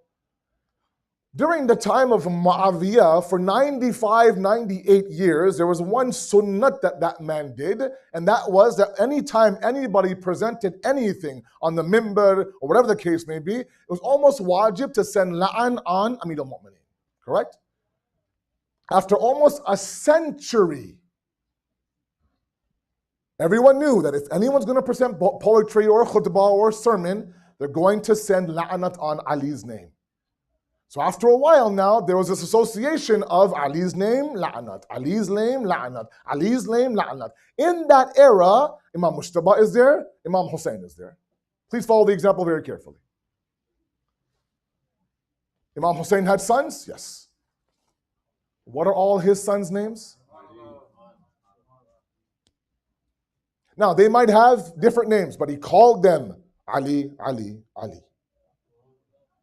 During the time of Muawiyah, for 95, 98 years, there was one sunnat that man did, and that was that anytime anybody presented anything on the mimbar, or whatever the case may be, it was almost wajib to send la'an on Amir al-Mu'mineen, correct? After almost a century, everyone knew that if anyone's going to present poetry or khutbah or sermon, they're going to send la'anat on Ali's name. So after a while now, there was this association of Ali's name, la'anat, Ali's name, la'anat, Ali's name, la'anat. In that era, Imam Mujtaba is there, Imam Hussain is there. Please follow the example very carefully. Imam Hussain had sons? Yes. What are all his sons' names? Now, they might have different names, but he called them Ali, Ali, Ali.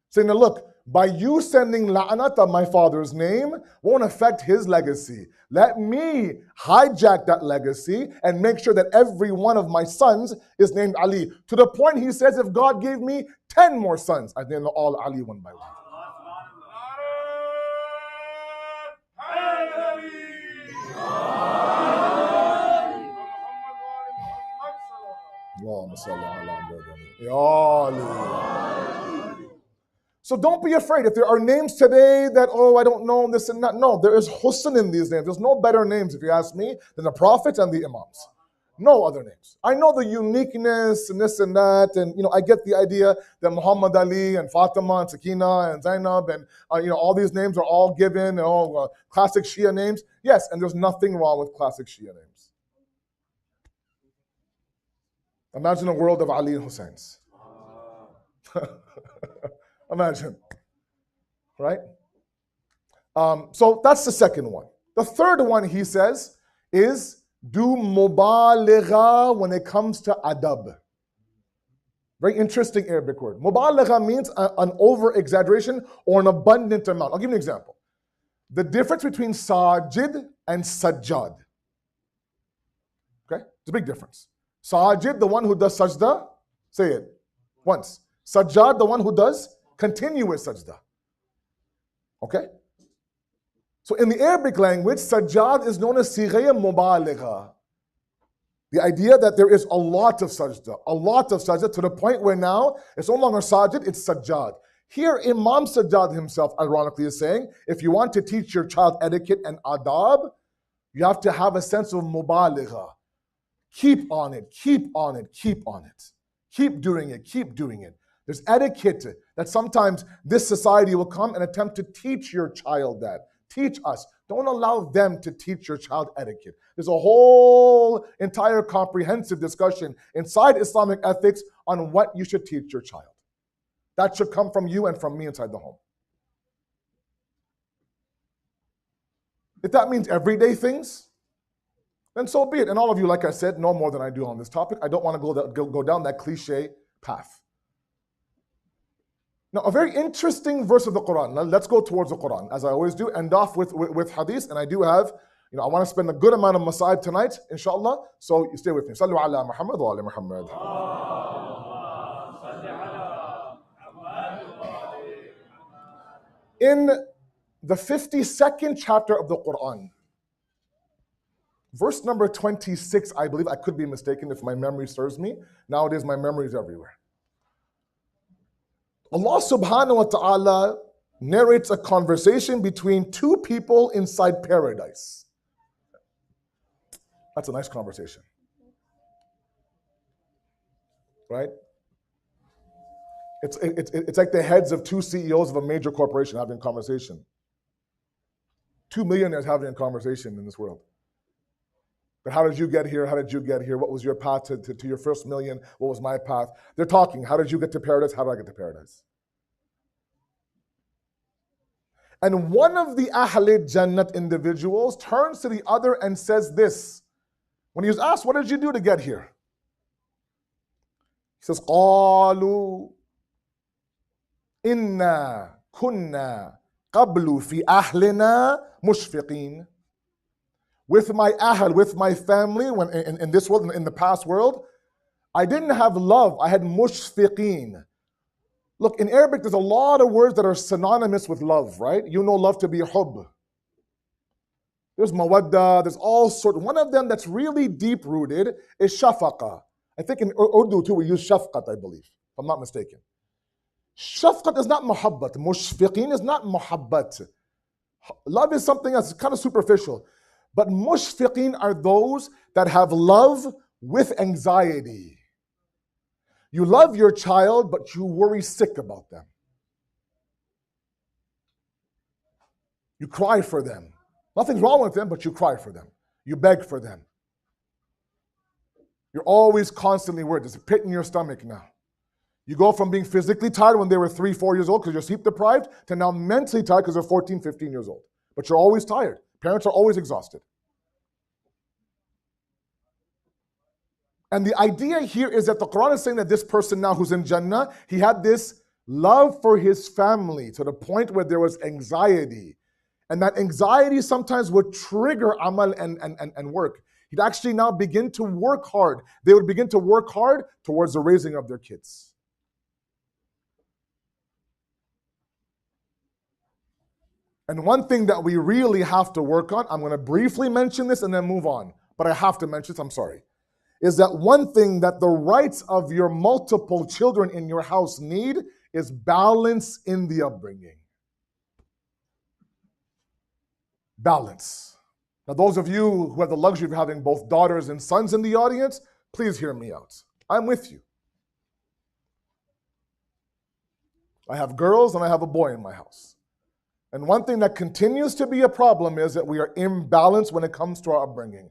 Saying, now look, by you sending la'anat on my father's name won't affect his legacy. Let me hijack that legacy and make sure that every one of my sons is named Ali. To the point he says, if God gave me 10 more sons, I'd name them all Ali one by one. So don't be afraid. If there are names today that, I don't know this and that. No, there is husn in these names. There's no better names, if you ask me, than the prophets and the imams. No other names. I know the uniqueness and this and that, and I get the idea that Muhammad Ali and Fatima and Sakina and Zainab and all these names are all given, and all classic Shia names. Yes, and there's nothing wrong with classic Shia names. Imagine a world of Ali and Husseins. Imagine, right? So that's the second one. The third one, he says, is do mubaligha when it comes to adab. Very interesting Arabic word. Mubaligha means an over-exaggeration or an abundant amount. I'll give you an example. The difference between sajid and sajjad. Okay? It's a big difference. Sajid, the one who does sajda, say it once. Sajjad, the one who does continuous sajda. Okay? So in the Arabic language, sajjad is known as sighaya mubaligha. The idea that there is a lot of sajda to the point where now it's no longer sajid, it's sajjad. Here, Imam Sajjad himself, ironically, is saying, if you want to teach your child etiquette and adab, you have to have a sense of mubaligha. Keep on it, keep on it, keep on it. Keep doing it, keep doing it. There's etiquette that sometimes this society will come and attempt to teach your child that. Teach us. Don't allow them to teach your child etiquette. There's a whole entire comprehensive discussion inside Islamic ethics on what you should teach your child. That should come from you and from me inside the home. If that means everyday things, then so be it. And all of you, like I said, know more than I do on this topic. I don't want to go down that cliche path. Now, a very interesting verse of the Quran. Now, let's go towards the Quran, as I always do, end off with hadith. And I do have, I want to spend a good amount of masa'ib tonight, inshallah. So you stay with me. Sallu ala Muhammad wa ala Muhammad. In the 52nd chapter of the Quran, verse number 26, I believe, I could be mistaken if my memory serves me. Nowadays, my memory is everywhere. Allah subhanahu wa ta'ala narrates a conversation between two people inside paradise. That's a nice conversation, right? It's like the heads of two CEOs of a major corporation having a conversation. 2 millionaires having a conversation in this world. But how did you get here? How did you get here? What was your path to your first million? What was my path? They're talking. How did you get to paradise? How did I get to paradise? And one of the Ahl Jannat individuals turns to the other and says this. When he was asked, what did you do to get here? He says, قَالُوا إِنَّا كُنَّا قَبْلُ فِي أَهْلِنَا مُشْفِقِينَ. With my ahl, with my family, when in this world, in the past world, I didn't have love. I had mushfiqeen. Look, in Arabic, there's a lot of words that are synonymous with love, right? You know love to be hubb. There's mawadda, there's all sorts. One of them that's really deep-rooted is shafaqa. I think in Urdu too, we use shafqat, I believe, if I'm not mistaken. Shafqat is not muhabbat. Mushfiqeen is not muhabbat. Love is something that's kind of superficial. But mushfiqeen are those that have love with anxiety. You love your child, but you worry sick about them. You cry for them. Nothing's wrong with them, but you cry for them. You beg for them. You're always constantly worried. There's a pit in your stomach now. You go from being physically tired when they were 3, 4 years old because you're sleep deprived to now mentally tired because they're 14, 15 years old. But you're always tired. Parents are always exhausted. And the idea here is that the Quran is saying that this person now who's in Jannah, he had this love for his family to the point where there was anxiety. And that anxiety sometimes would trigger amal and work. He'd actually now begin to work hard. They would begin to work hard towards the raising of their kids. And one thing that we really have to work on, I'm going to briefly mention this and then move on, but I have to mention this, I'm sorry, is that one thing that the rights of your multiple children in your house need is balance in the upbringing. Balance. Now, those of you who have the luxury of having both daughters and sons in the audience, please hear me out. I'm with you. I have girls and I have a boy in my house. And one thing that continues to be a problem is that we are imbalanced when it comes to our upbringing.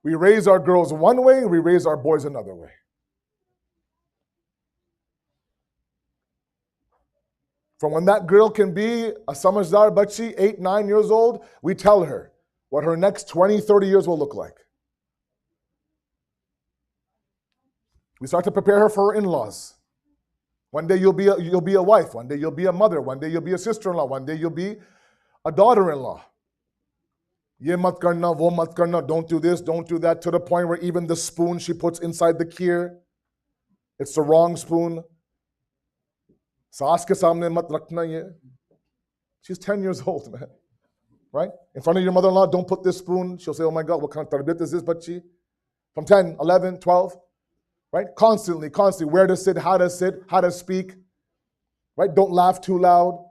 We raise our girls one way, we raise our boys another way. From when that girl can be a samajdar bachi, 8, 9 years old, we tell her what her next 20, 30 years will look like. We start to prepare her for her in-laws. One day you'll be a wife, one day you'll be a mother, one day you'll be a sister-in-law, one day you'll be a daughter-in-law. Ye mat karna, wo mat karna, don't do this, don't do that, to the point where even the spoon she puts inside the kheer, it's the wrong spoon. Saas ke samne mat rakhna ye. She's 10 years old, man. Right? In front of your mother-in-law, don't put this spoon. She'll say, oh my God, what kind of tarbiyat is this, bachi? From 10, 11, 12. Right? Constantly, where to sit, how to speak. Right? Don't laugh too loud.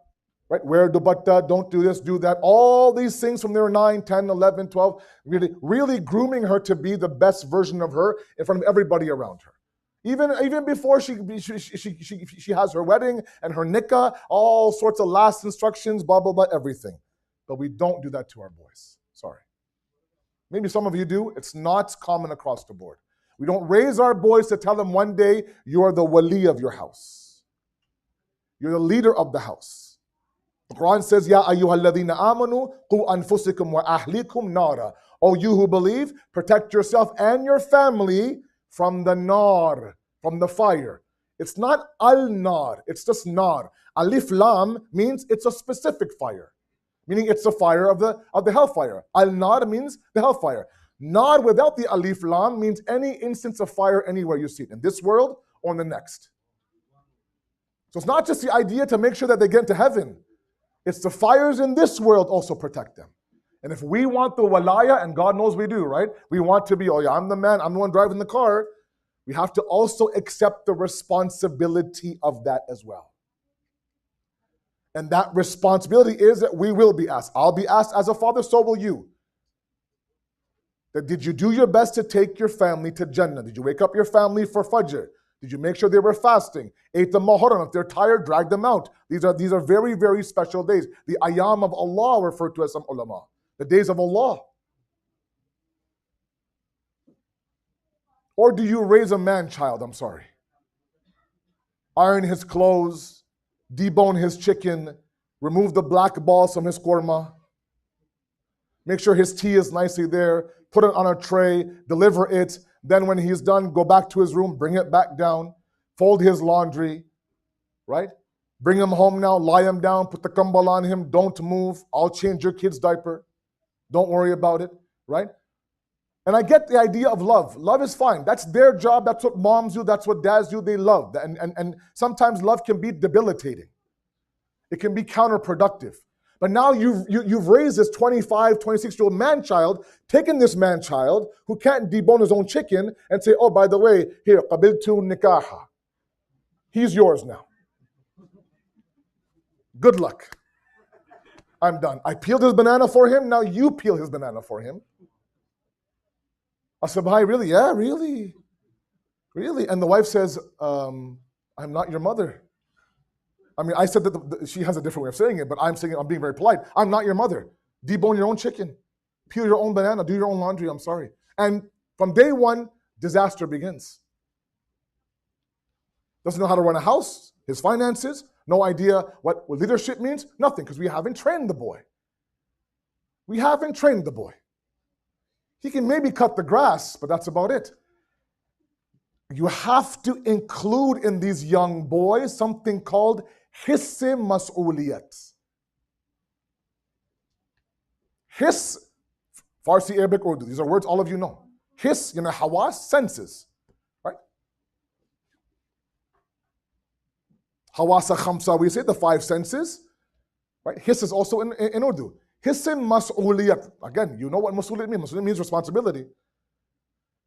Right? Wear dupatta, don't do this, do that. All these things from there 9, 10, 11, 12. Really grooming her to be the best version of her in front of everybody around her. Even before she has her wedding and her nikah, all sorts of last instructions, blah, blah, blah, everything. But we don't do that to our boys. Sorry. Maybe some of you do. It's not common across the board. We don't raise our boys to tell them one day, you are the wali of your house. You're the leader of the house. The Quran says, Ya ayyuhalladhina amanu, qu anfusikum wa ahlikum nara. O you who believe, protect yourself and your family from the nar, from the fire. It's not al-nar, it's just nar. Alif lam means it's a specific fire, meaning it's the fire of the hellfire. Al-nar means the hellfire. Nar without the alif lam means any instance of fire anywhere you see it, in this world or in the next. So it's not just the idea to make sure that they get into heaven. It's the fires in this world also protect them. And if we want the walaya, and God knows we do, right? We want to be, oh yeah, I'm the man, I'm the one driving the car. We have to also accept the responsibility of that as well. And that responsibility is that we will be asked. I'll be asked as a father, so will you. That did you do your best to take your family to Jannah? Did you wake up your family for Fajr? Did you make sure they were fasting? Ate the Muharram. If they're tired, drag them out. These are very, very special days. The ayam of Allah referred to as some ulama. The days of Allah. Or do you raise a man-child? I'm sorry. Iron his clothes, debone his chicken, remove the black balls from his korma, make sure his tea is nicely there, put it on a tray, deliver it. Then when he's done, go back to his room, bring it back down, fold his laundry, right? Bring him home now, lie him down, put the kambal on him, don't move. I'll change your kid's diaper. Don't worry about it, right? And I get the idea of love. Love is fine. That's their job. That's what moms do. That's what dads do. They love. And sometimes love can be debilitating. It can be counterproductive. But now you've raised this 25, 26-year-old man-child, taken this man-child who can't debone his own chicken and say, oh, by the way, here, qabiltu nikaha. He's yours now. Good luck. I'm done. I peeled his banana for him. Now you peel his banana for him. I said, "Bhai, really? Yeah, really? Really?" And the wife says, I'm not your mother. I mean, I said that she has a different way of saying it, but I'm saying it, I'm being very polite. I'm not your mother. Debone your own chicken. Peel your own banana. Do your own laundry. I'm sorry. And from day one, disaster begins. Doesn't know how to run a house, his finances, no idea what leadership means, nothing, because we haven't trained the boy. We haven't trained the boy. He can maybe cut the grass, but that's about it. You have to include in these young boys something called hisse mas'uliyat. Hiss, Farsi, Arabic, Urdu. These are words all of you know. Hiss, hawas, senses. Right? Hawasa khamsa, we say the five senses. Right? Hiss is also in Urdu. Hisse mas'uliyat. Again, you know what mas'uliyat means. Mas'uliyat means responsibility.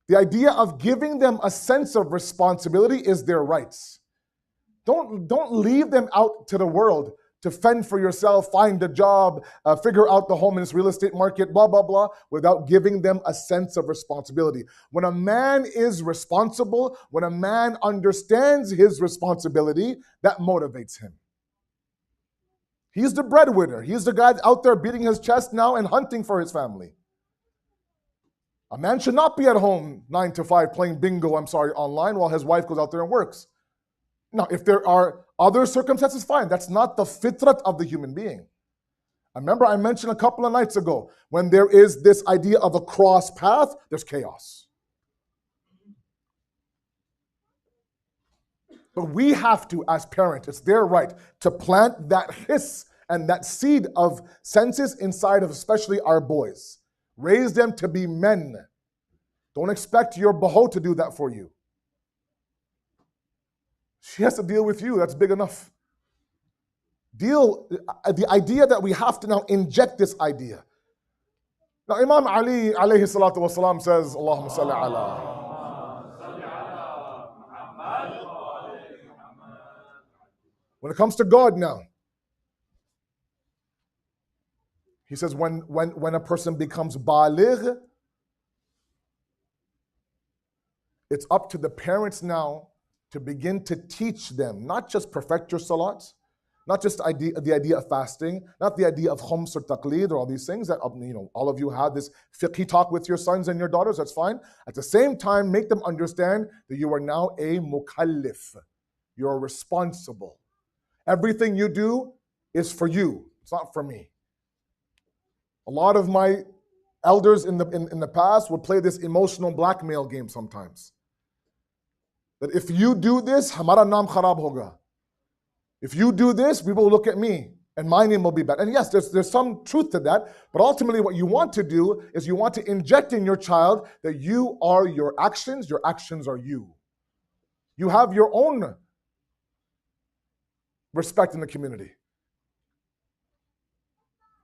The idea of giving them a sense of responsibility is their rights. Don't leave them out to the world to fend for yourself, find a job, figure out the home in this real estate market, blah, blah, blah, without giving them a sense of responsibility. When a man is responsible, when a man understands his responsibility, that motivates him. He's the breadwinner. He's the guy out there beating his chest now and hunting for his family. A man should not be at home 9 to 5 playing bingo, online, while his wife goes out there and works. Now, if there are other circumstances, fine. That's not the fitrat of the human being. I remember I mentioned a couple of nights ago, when there is this idea of a cross path, there's chaos. But we have to, as parents, it's their right to plant that hiss and that seed of senses inside of especially our boys. Raise them to be men. Don't expect your baho to do that for you. She has to deal with you. That's big enough. The idea that we have to now inject this idea. Now, Imam Ali alayhi salatu wasalam says, Allahumma salli ala. When it comes to God now, he says when a person becomes baligh, it's up to the parents now to begin to teach them, not just perfect your salat, not just the idea of fasting, not the idea of khums or taqleed or all these things that all of you have this fiqhi talk with your sons and your daughters, that's fine. At the same time, make them understand that you are now a mukallif. You're responsible. Everything you do is for you. It's not for me. A lot of my elders in the past would play this emotional blackmail game sometimes. That if you do this, hamara naam kharab hoga. If you do this, people will look at me and my name will be bad. And yes, there's some truth to that, but ultimately what you want to do is you want to inject in your child that you are your actions are you. You have your own respect in the community.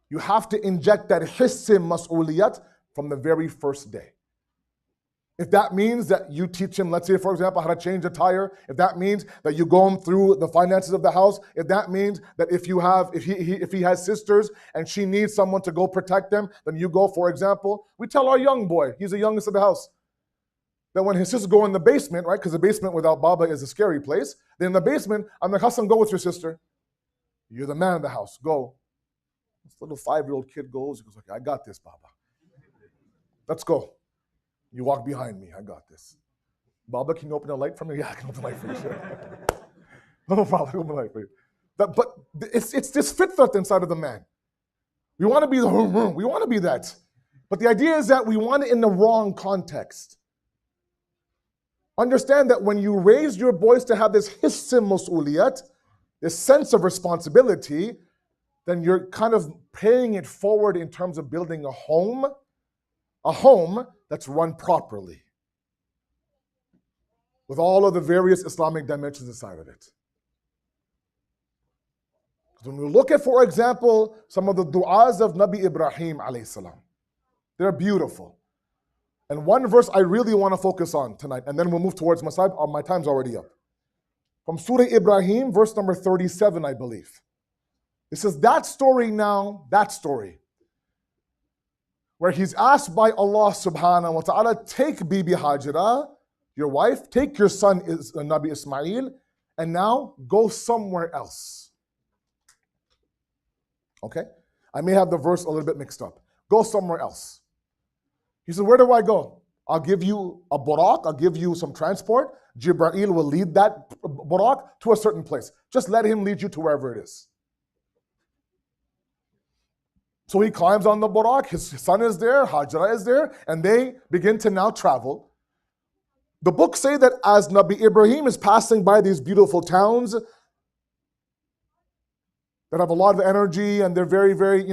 You have to inject that hissi mas'uliyat from the very first day. If that means that you teach him, let's say, for example, how to change a tire, if that means that you go him through the finances of the house, if that means that if he has sisters and she needs someone to go protect them, then you go, for example. We tell our young boy, he's the youngest of the house, that when his sisters go in the basement, right, because the basement without Baba is a scary place, then in the basement, I'm like, Hassan, go with your sister. You're the man of the house, go. This little 5-year-old kid goes, he goes, okay, I got this, Baba. Let's go. You walk behind me. I got this. Baba, can you open a light for me? Yeah, I can open a light for you. Sure. No problem. Open a light for you. But it's this fitrat inside of the man. We want to be we want to be that. But the idea is that we want it in the wrong context. Understand that when you raise your boys to have this hissim mas'uliyat, this sense of responsibility, then you're kind of paying it forward in terms of building a home that's run properly, with all of the various Islamic dimensions inside of it. Because when we look at, for example, some of the du'as of Nabi Ibrahim alayhi salam, they're beautiful. And one verse I really want to focus on tonight, and then we'll move towards Masab. My time's already up. From Surah Ibrahim, verse number 37, I believe. This is that story now, that story, where he's asked by Allah subhanahu wa ta'ala, take Bibi Hajira, your wife, take your son Nabi Ismail, and now go somewhere else. Okay? I may have the verse a little bit mixed up. Go somewhere else. He said, where do I go? I'll give you a buraq, I'll give you some transport. Jibreel will lead that buraq to a certain place. Just let him lead you to wherever it is. So he climbs on the buraq, his son is there, Hajra is there, and they begin to now travel. The books say that as Nabi Ibrahim is passing by these beautiful towns that have a lot of energy and they're very, very,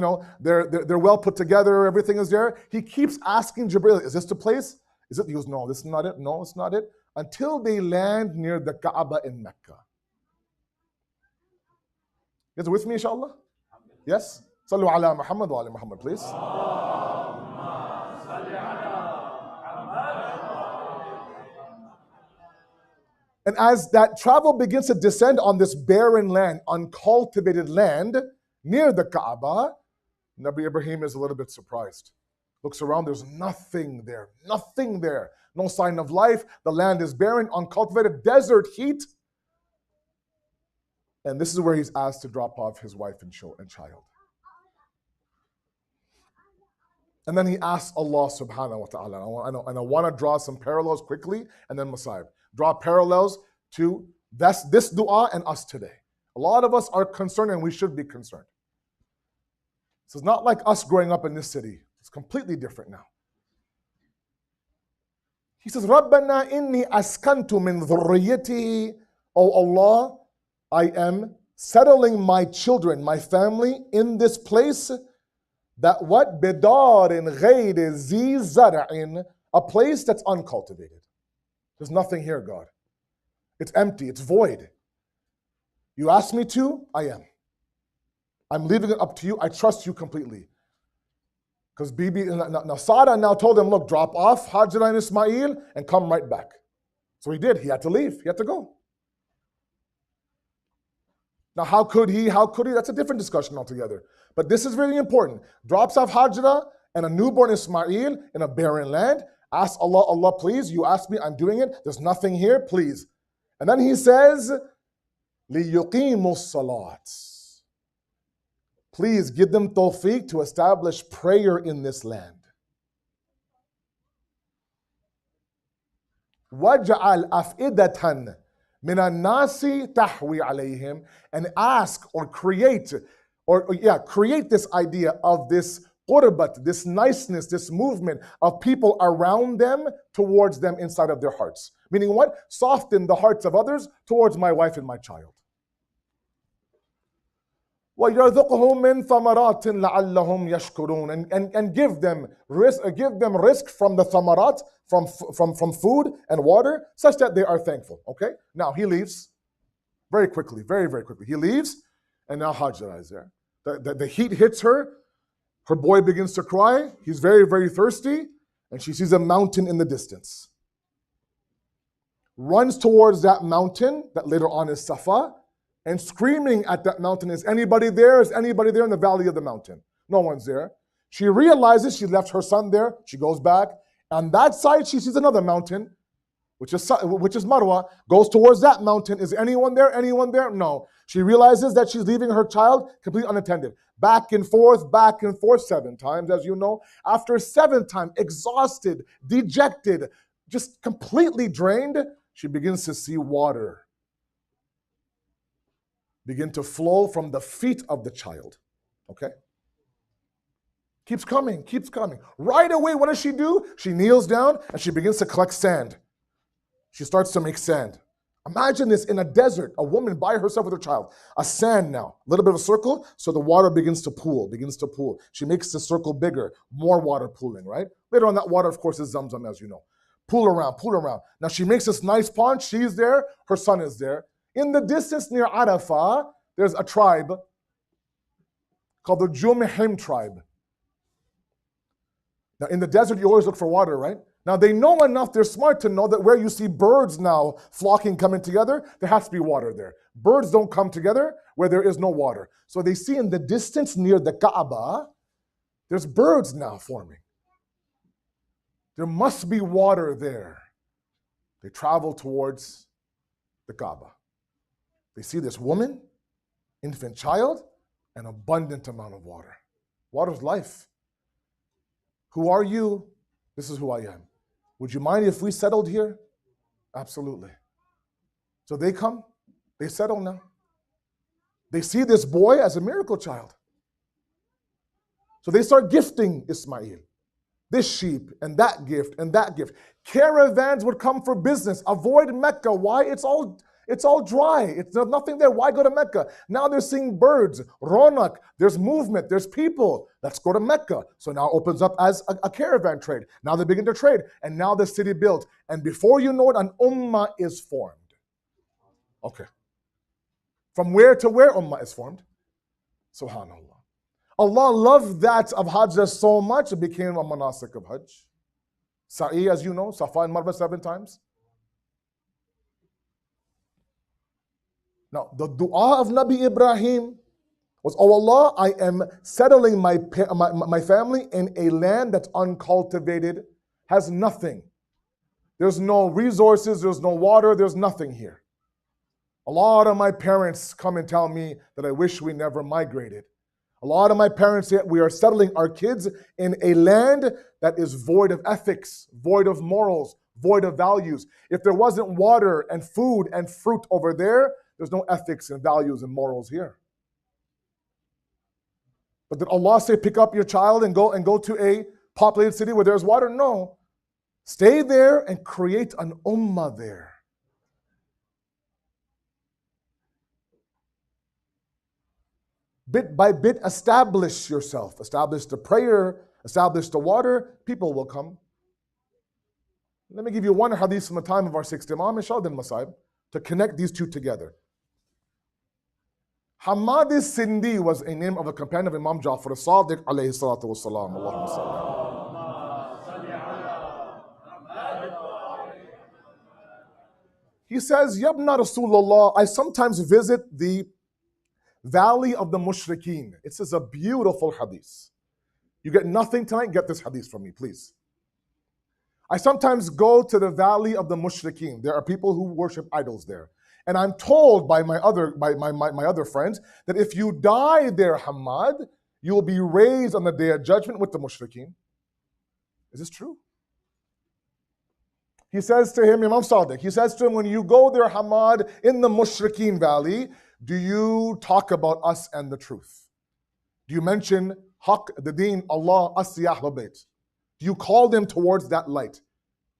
they're well put together, everything is there, he keeps asking Jibreel, is this the place? Is it? He goes, no, this is not it. No, it's not it. Until they land near the Kaaba in Mecca. You guys with me, inshallah? Yes? Sallu ala Muhammad wa ala Muhammad, please. And as that travel begins to descend on this barren land, uncultivated land, near the Kaaba, Nabi Ibrahim is a little bit surprised. Looks around, there's nothing there, nothing there. No sign of life, the land is barren, uncultivated, desert heat. And this is where he's asked to drop off his wife and child. And then he asks Allah subhanahu wa ta'ala, and I want to draw some parallels quickly, and then Masayib. Draw parallels to this dua and us today. A lot of us are concerned, and we should be concerned. So it's not like us growing up in this city. It's completely different now. He says, Rabbana inni askantu min dhurriyyati. Oh Allah, I am settling my children, my family in this place that what? Bidarin ghayri zi zar'in, a place that's uncultivated. There's nothing here, God. It's empty, it's void. You asked me to, I am. I'm leaving it up to you. I trust you completely. Because Bibi, now Sarah now told him, look, drop off Hajra and Ismail and come right back. So he did. He had to leave. He had to go. Now, how could he? That's a different discussion altogether. But this is really important. Drops off Hajra and a newborn Ismail in a barren land. Ask Allah, Allah, please, you asked me, I'm doing it. There's nothing here, please. And then he says, لِيُقِيمُوا الصَّلَاةِ. Please give them tawfiq to establish prayer in this land. وَجْعَلْ أَفْئِدَةً مِنَ النَّاسِ تَحْوِي عَلَيْهِمْ. And ask or create this idea of this qurbat, this niceness, this movement of people around them towards them inside of their hearts. Meaning what? Soften the hearts of others towards my wife and my child. وَيَرْزُقْهُم مِّن ثَمَرَاتٍ لَعَلَّهُمْ يَشْكُرُونَ. And give them risk from the thamarat, from food and water, such that they are thankful. Okay? Now he leaves very quickly, very, very quickly. He leaves, and now Hajra is there. The heat hits her. Her boy begins to cry. He's very, very thirsty. And she sees a mountain in the distance. Runs towards that mountain that later on is Safa, and screaming at that mountain, is anybody there? Is anybody there in the valley of the mountain? No one's there. She realizes she left her son there. She goes back. On that side, she sees another mountain, which is Marwa, goes towards that mountain. Is anyone there? Anyone there? No. She realizes that she's leaving her child completely unattended. Back and forth, 7 times, as you know. After 7 times, exhausted, dejected, just completely drained, she begins to see water begin to flow from the feet of the child. Okay? Keeps coming, keeps coming. Right away, what does she do? She kneels down and she begins to collect sand. She starts to make sand. Imagine this in a desert, a woman by herself with her child. A sand now, a little bit of a circle, so the water begins to pool. She makes the circle bigger, more water pooling, right? Later on, that water, of course, is Zamzam, as you know. Pool around. Now she makes this nice pond. She's there. Her son is there. In the distance near Arafah, there's a tribe called the Jumhim tribe. Now, in the desert, you always look for water, right? Now, they know enough, they're smart to know that where you see birds now flocking, coming together, there has to be water there. Birds don't come together where there is no water. So they see in the distance near the Kaaba, there's birds now forming. There must be water there. They travel towards the Kaaba. They see this woman, infant child, an abundant amount of water. Water's life. Who are you? This is who I am. Would you mind if we settled here? Absolutely. So they come, they settle now. They see this boy as a miracle child. So they start gifting Ismail. This sheep and that gift and that gift. Caravans would come for business. Avoid Mecca. Why? It's all dry. There's nothing there. Why go to Mecca? Now they're seeing birds, ronak, there's movement, there's people. Let's go to Mecca. So now it opens up as a caravan trade. Now they begin to trade. And now the city built. And before you know it, an ummah is formed. Okay. From where to where ummah is formed? Subhanallah. Allah loved that of Hajj so much, it became a manasik of Hajj. Sa'i, as you know, Safa and Marwa 7 times. Now, the dua of Nabi Ibrahim was, oh Allah, I am settling my family in a land that's uncultivated, has nothing. There's no resources, there's no water, there's nothing here. A lot of my parents come and tell me that I wish we never migrated. A lot of my parents say we are settling our kids in a land that is void of ethics, void of morals, void of values. If there wasn't water and food and fruit over there, there's no ethics and values and morals here. But did Allah say, pick up your child and go to a populated city where there's water? No. Stay there and create an ummah there. Bit by bit, establish yourself. Establish the prayer, establish the water, people will come. Let me give you one hadith from the time of our sixth Imam, Shohada of Karbala, to connect these two together. Hamad Sindi was a name of a companion of Imam Jafri Sadiq alayhi salatu wasalam. Allahumma salli. He says, Yabna Rasulullah, I sometimes visit the Valley of the Mushrikeen. It says a beautiful hadith. You get nothing tonight, get this hadith from me, please. I sometimes go to the Valley of the Mushrikeen. There are people who worship idols there. And I'm told by my other friends that if you die there, Hamad, you will be raised on the day of judgment with the Mushrikeen. Is this true? He says to him, Imam Sadiq, he says to him, when you go there, Hamad, in the Mushrikeen Valley, do you talk about us and the truth? Do you mention Haqq, the Deen, Allah, us, the Ahlul Bayt? Do you call them towards that light? He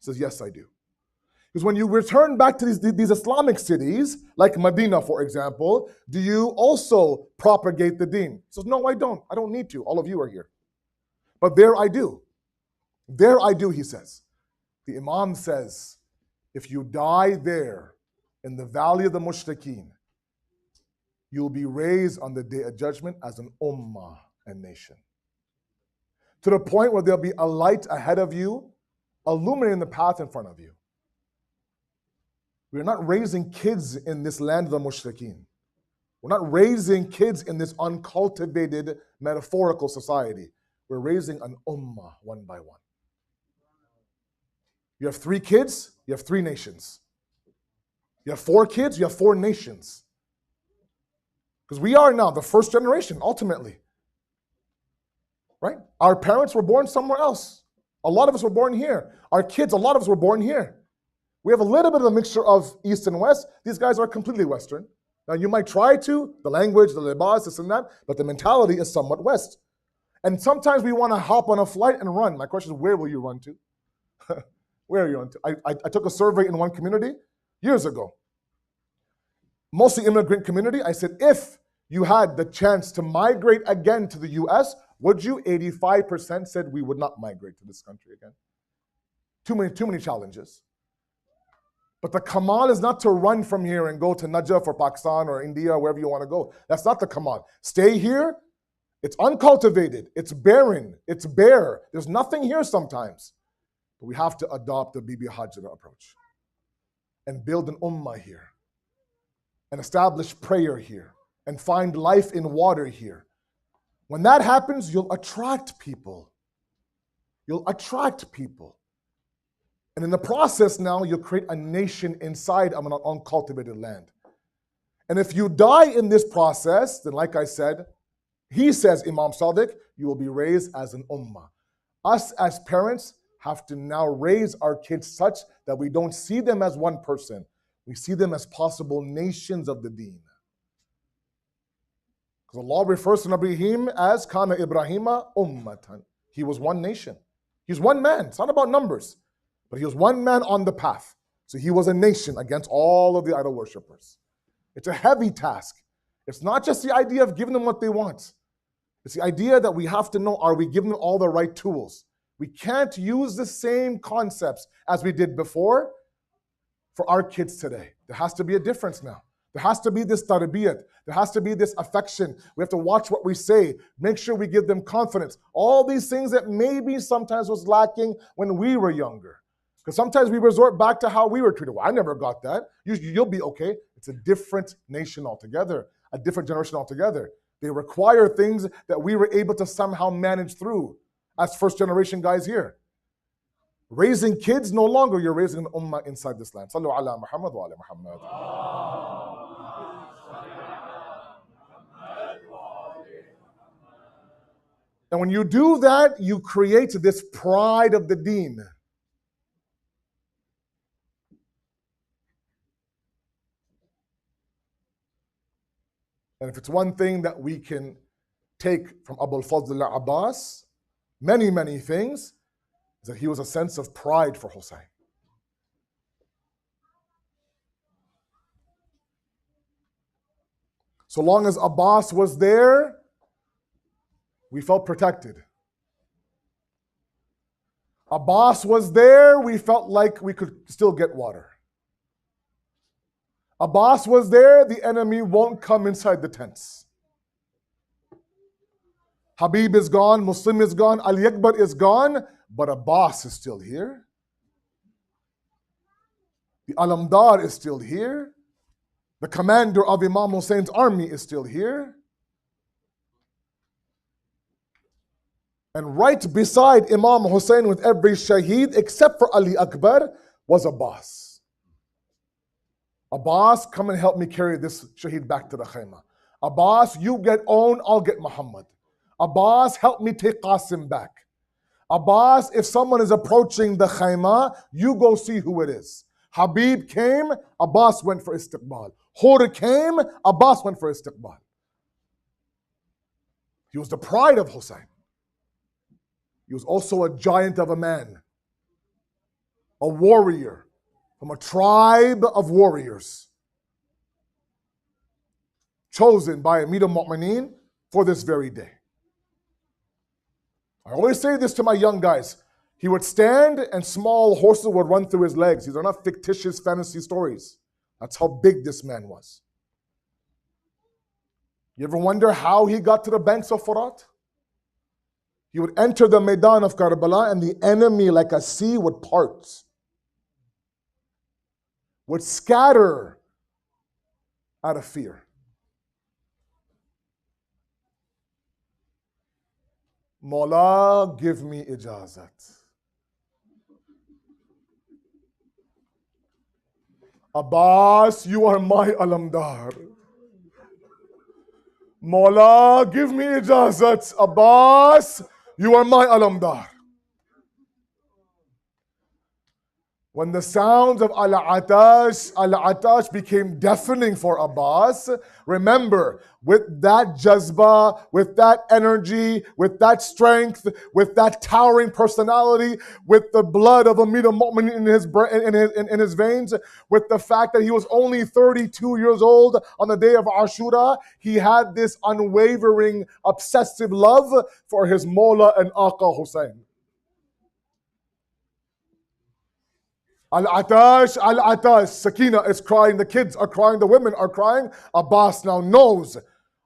says, yes, I do. Because when you return back to these Islamic cities, like Medina, for example, do you also propagate the Deen? He says, no, I don't. I don't need to. All of you are here. But there I do. There I do, he says. The Imam says, if you die there in the Valley of the Mushrikeen, you'll be raised on the day of judgment as an ummah and nation. to the point where there'll be a light ahead of you, illuminating the path in front of you. We're not raising kids in this land of the mushrikeen. We're not raising kids in this uncultivated, metaphorical society. We're raising an ummah one by one. You have 3 kids, you have 3 nations. You have 4 kids, you have 4 nations. Because we are now the first generation, ultimately. Right? Our parents were born somewhere else. A lot of us were born here. Our kids, a lot of us were born here. We have a little bit of a mixture of East and West. These guys are completely Western. Now, you might try to, the language, the libas, this and that, but the mentality is somewhat West. And sometimes we want to hop on a flight and run. My question is, where will you run to? Where are you run to? I took a survey in one community years ago. Mostly immigrant community. I said, if you had the chance to migrate again to the US, would you? 85% said we would not migrate to this country again. Too many challenges. But the kamal is not to run from here and go to Najaf or Pakistan or India or wherever you want to go. That's not the kamal. Stay here. It's uncultivated. It's barren. It's bare. There's nothing here sometimes. But we have to adopt the Bibi Hajra approach and build an ummah here and establish prayer here and find life in water here. When that happens, you'll attract people. You'll attract people. And in the process now, you'll create a nation inside of an uncultivated land. And if you die in this process, then like I said, he says, Imam Sadiq, you will be raised as an ummah. Us as parents have to now raise our kids such that we don't see them as one person. We see them as possible nations of the deen. Because Allah refers to Ibrahim as Kana Ibrahima ummatan. He was one nation. He's one man. It's not about numbers. But he was one man on the path. So he was a nation against all of the idol worshippers. It's a heavy task. It's not just the idea of giving them what they want. It's the idea that we have to know, are we giving them all the right tools? We can't use the same concepts as we did before for our kids today. There has to be a difference now. There has to be this tarbiyat. There has to be this affection. We have to watch what we say. Make sure we give them confidence. All these things that maybe sometimes was lacking when we were younger. Because sometimes we resort back to how we were treated. Well, I never got that. You'll be okay. It's a different nation altogether, a different generation altogether. They require things that we were able to somehow manage through as first generation guys here. Raising kids, no longer you're raising an ummah inside this land. Sallu ala Muhammad wa ala Muhammad. And when you do that, you create this pride of the deen. And if it's one thing that we can take from Abu al-Fadl al-Abbas, many things, is that he was a sense of pride for Hussein. So long as Abbas was there, we felt protected. Abbas was there, we felt like we could still get water. Abbas was there, the enemy won't come inside the tents. Habib is gone, Muslim is gone, Ali Akbar is gone, but Abbas is still here. The Alamdar is still here. The commander of Imam Hussein's army is still here. And right beside Imam Hussain with every shaheed, except for Ali Akbar, was Abbas. Abbas, come and help me carry this shaheed back to the khayma. Abbas, you get On, I'll get Muhammad. Abbas, help me take Qasim back. Abbas, if someone is approaching the khayma, you go see who it is. Habib came, Abbas went for istiqbal. Hur came, Abbas went for istiqbal. He was the pride of Hussein. He was also a giant of a man, a warrior from a tribe of warriors, chosen by Amir al-Mu'mineen for this very day. I always say this to my young guys. He would stand and small horses would run through his legs. These are not fictitious fantasy stories. That's how big this man was. You ever wonder how he got to the banks of Furat? He would enter the Maidan of Karbala and the enemy, like a sea, would part, would scatter out of fear. Mawla, give me ijazat. Abbas, you are my alamdar. Mawla, give me ijazat. Abbas, you are my alamdar. When the sounds of Al-Atash became deafening for Abbas, remember, with that jazba, with that energy, with that strength, with that towering personality, with the blood of Amir al-Mu'minin in his veins, with the fact that he was only 32 years old on the day of Ashura, he had this unwavering, obsessive love for his Mawla and Aqa Hussain. Al-Atash, Sakina is crying, the kids are crying, the women are crying. Abbas now knows,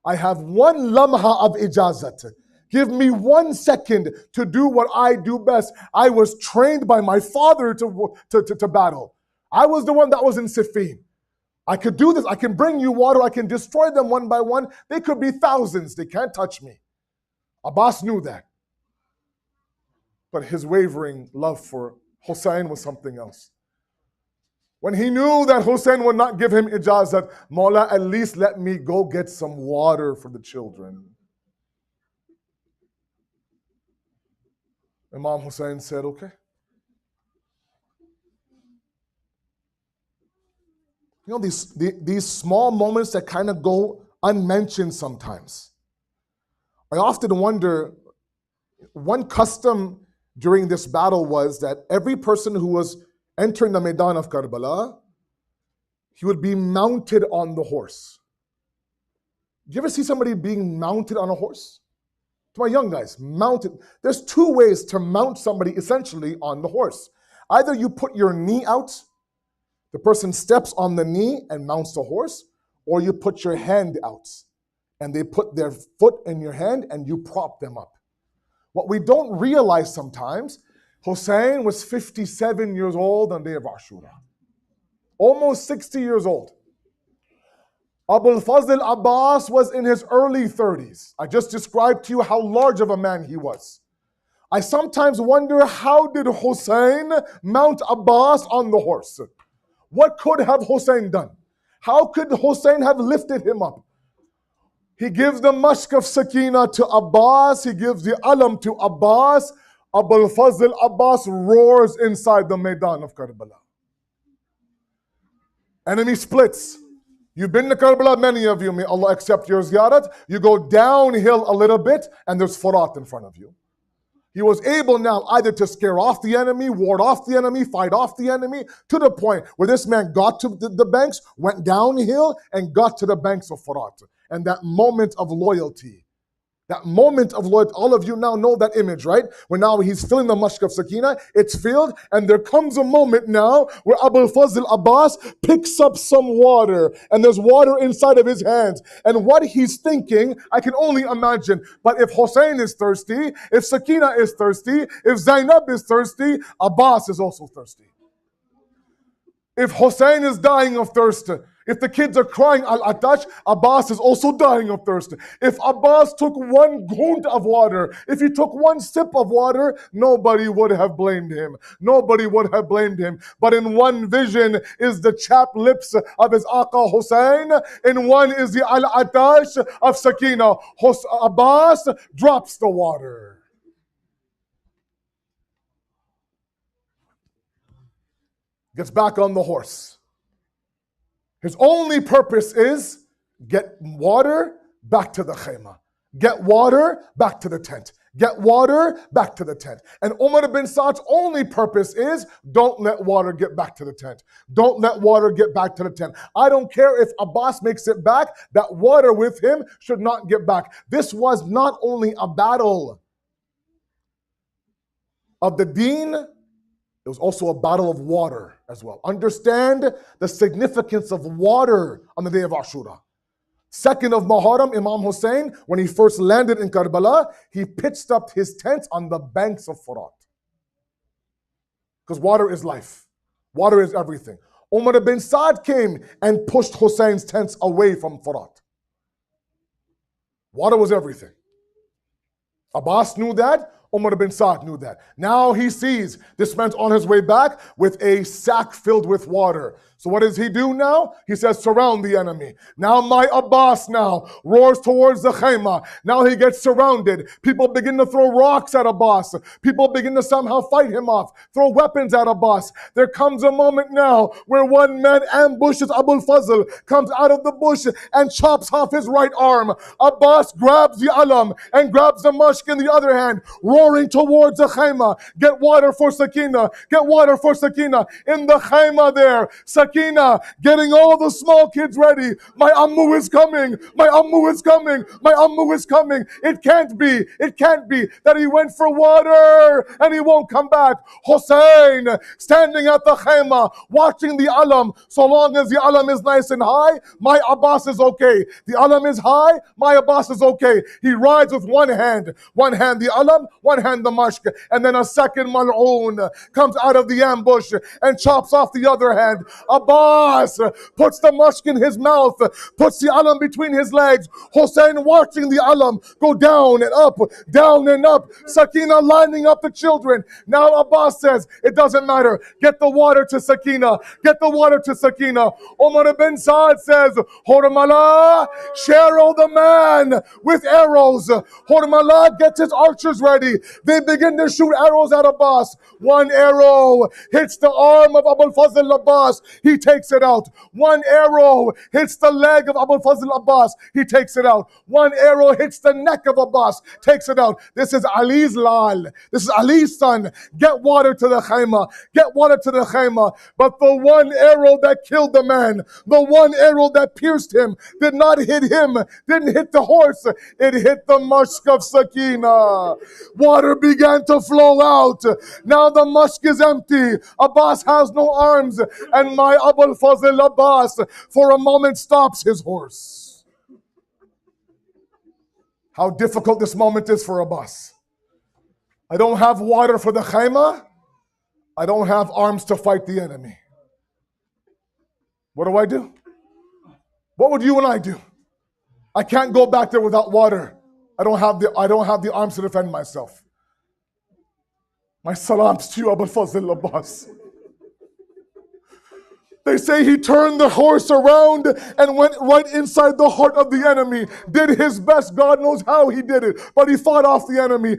I have one lamha of ijazat. Give me 1 second to do what I do best. I was trained by my father to battle. I was the one that was in Siffin. I could do this. I can bring you water. I can destroy them one by one. They could be thousands. They can't touch me. Abbas knew that. But his wavering love for Hussein was something else. When he knew that Hussein would not give him ijazat, Mawla, at least let me go get some water for the children. Imam Hussain said, okay. You know, these small moments that kind of go unmentioned sometimes. I often wonder, one custom during this battle was that every person who was entering the Maidan of Karbala, he would be mounted on the horse. Do you ever see somebody being mounted on a horse? To my young guys, mounted. There's 2 ways to mount somebody essentially on the horse. Either you put your knee out, the person steps on the knee and mounts the horse, or you put your hand out and they put their foot in your hand and you prop them up. What we don't realize sometimes, Hussein was 57 years old on the day of Ashura. Almost 60 years old. Abul Fazl Abbas was in his early 30s. I just described to you how large of a man he was. I sometimes wonder, how did Hussein mount Abbas on the horse? What could have Hussein done? How could Hussein have lifted him up? He gives the mashk of Sakina to Abbas. He gives the alam to Abbas. Abul Fazl Abbas roars inside the Maidan of Karbala. Enemy splits. You've been to Karbala, many of you, may Allah accept your ziyarat. You go downhill a little bit and there's Furat in front of you. He was able now either to scare off the enemy, ward off the enemy, fight off the enemy, to the point where this man got to the banks, went downhill and got to the banks of Furat. And that moment of loyalty, all of you now know that image, right? Where now he's filling the mashk of Sakina, it's filled, and there comes a moment now where Abul Fazl Abbas picks up some water, and there's water inside of his hands. And what he's thinking, I can only imagine. But if Hussein is thirsty, if Sakina is thirsty, if Zainab is thirsty, Abbas is also thirsty. If Hussein is dying of thirst, if the kids are crying Al-Atash, Abbas is also dying of thirst. If Abbas took 1 ghoont of water, if he took 1 sip of water, nobody would have blamed him. Nobody would have blamed him. But in one vision is the chapped lips of his Aqa Hussein. In one is the Al-Atash of Sakina. Abbas drops the water. Gets back on the horse. His only purpose is get water back to the khayma. Get water back to the tent. Get water back to the tent. And Umar bin Saad's only purpose is don't let water get back to the tent. Don't let water get back to the tent. I don't care if Abbas makes it back, that water with him should not get back. This was not only a battle of the deen, it was also a battle of water as well. Understand the significance of water on the day of Ashura. 2nd of Muharram, Imam Hussain, when he first landed in Karbala, he pitched up his tent on the banks of Furat. Because water is life. Water is everything. Umar ibn Saad came and pushed Hussein's tents away from Furat. Water was everything. Abbas knew that. Umar ibn Saad knew that. Now he sees this man's on his way back with a sack filled with water. So what does he do now? He says, surround the enemy. Now my Abbas now roars towards the khayma. Now he gets surrounded. People begin to throw rocks at Abbas. People begin to somehow fight him off, throw weapons at Abbas. There comes a moment now where one man ambushes Abul Fazl, comes out of the bush and chops off his right arm. Abbas grabs the alam and grabs the mushk in the other hand, roaring towards the khayma. Get water for Sakina. Get water for Sakina. In the khayma there, Sakina getting all the small kids ready. My Ammu is coming. My Ammu is coming. My Ammu is coming. It can't be that he went for water and he won't come back. Hussein standing at the khayma, watching the alam. So long as the alam is nice and high, my Abbas is okay. The alam is high, my Abbas is okay. He rides with one hand the alam, one hand the mashk, and then a second mal'oon comes out of the ambush and chops off the other hand. Abbas puts the mushk in his mouth, puts the alam between his legs. Hussein watching the alam go down and up, down and up. Sakina lining up the children. Now Abbas says, it doesn't matter. Get the water to Sakina. Get the water to Sakina. Umar ibn Saad says, Hormala, Cheryl the man with arrows. Hormala gets his archers ready. They begin to shoot arrows at Abbas. One arrow hits the arm of Abul Fazl Abbas. He takes it out. One arrow hits the leg of Abul Fazl Abbas. He takes it out. One arrow hits the neck of Abbas. Takes it out. This is Ali's lal. This is Ali's son. Get water to the khayma. Get water to the khayma. But the one arrow that killed the man, the one arrow that pierced him, did not hit him. Didn't hit the horse. It hit the mushk of Sakina. Water began to flow out. Now the mushk is empty. Abbas has no arms. And my Abul Fazl Abbas for a moment stops his horse. How difficult this moment is for Abbas. I don't have water for the khayma. I don't have arms to fight the enemy. What do I do? What would you and I do? I can't go back there without water. I don't have the arms to defend myself. My salams to you, Abul Fazl Abbas. They say he turned the horse around and went right inside the heart of the enemy. Did his best, God knows how he did it. But he fought off the enemy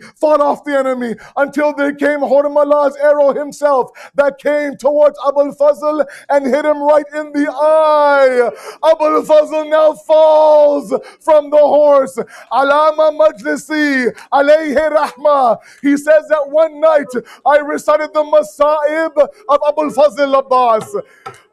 until there came Hormala's arrow himself that came towards Abul Fazl and hit him right in the eye. Abul Fazl now falls from the horse. Alama Majlisi, alayhi rahma. He says that one night I recited the Masa'ib of Abul Fazl Abbas.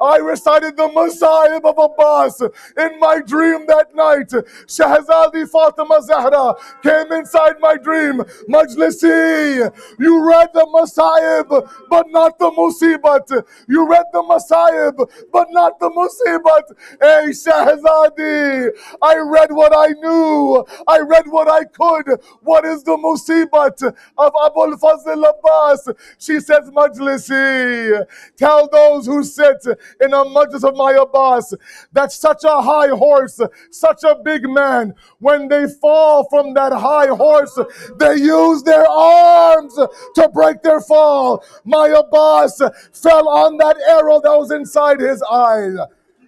I recited the Masa'ib of Abbas in my dream that night. Shahzadi Fatima Zahra came inside my dream. Majlisi, you read the Masa'ib, but not the Musibat. You read the Masa'ib, but not the Musibat. Hey Shahzadi, I read what I knew. I read what I could. What is the Musibat of Abul Fazl Abbas? She says, Majlisi, tell those who sit in a majlis of my Abbas that such a high horse, such a big man, when they fall from that high horse, they use their arms to break their fall. My Abbas fell on that arrow that was inside his eye.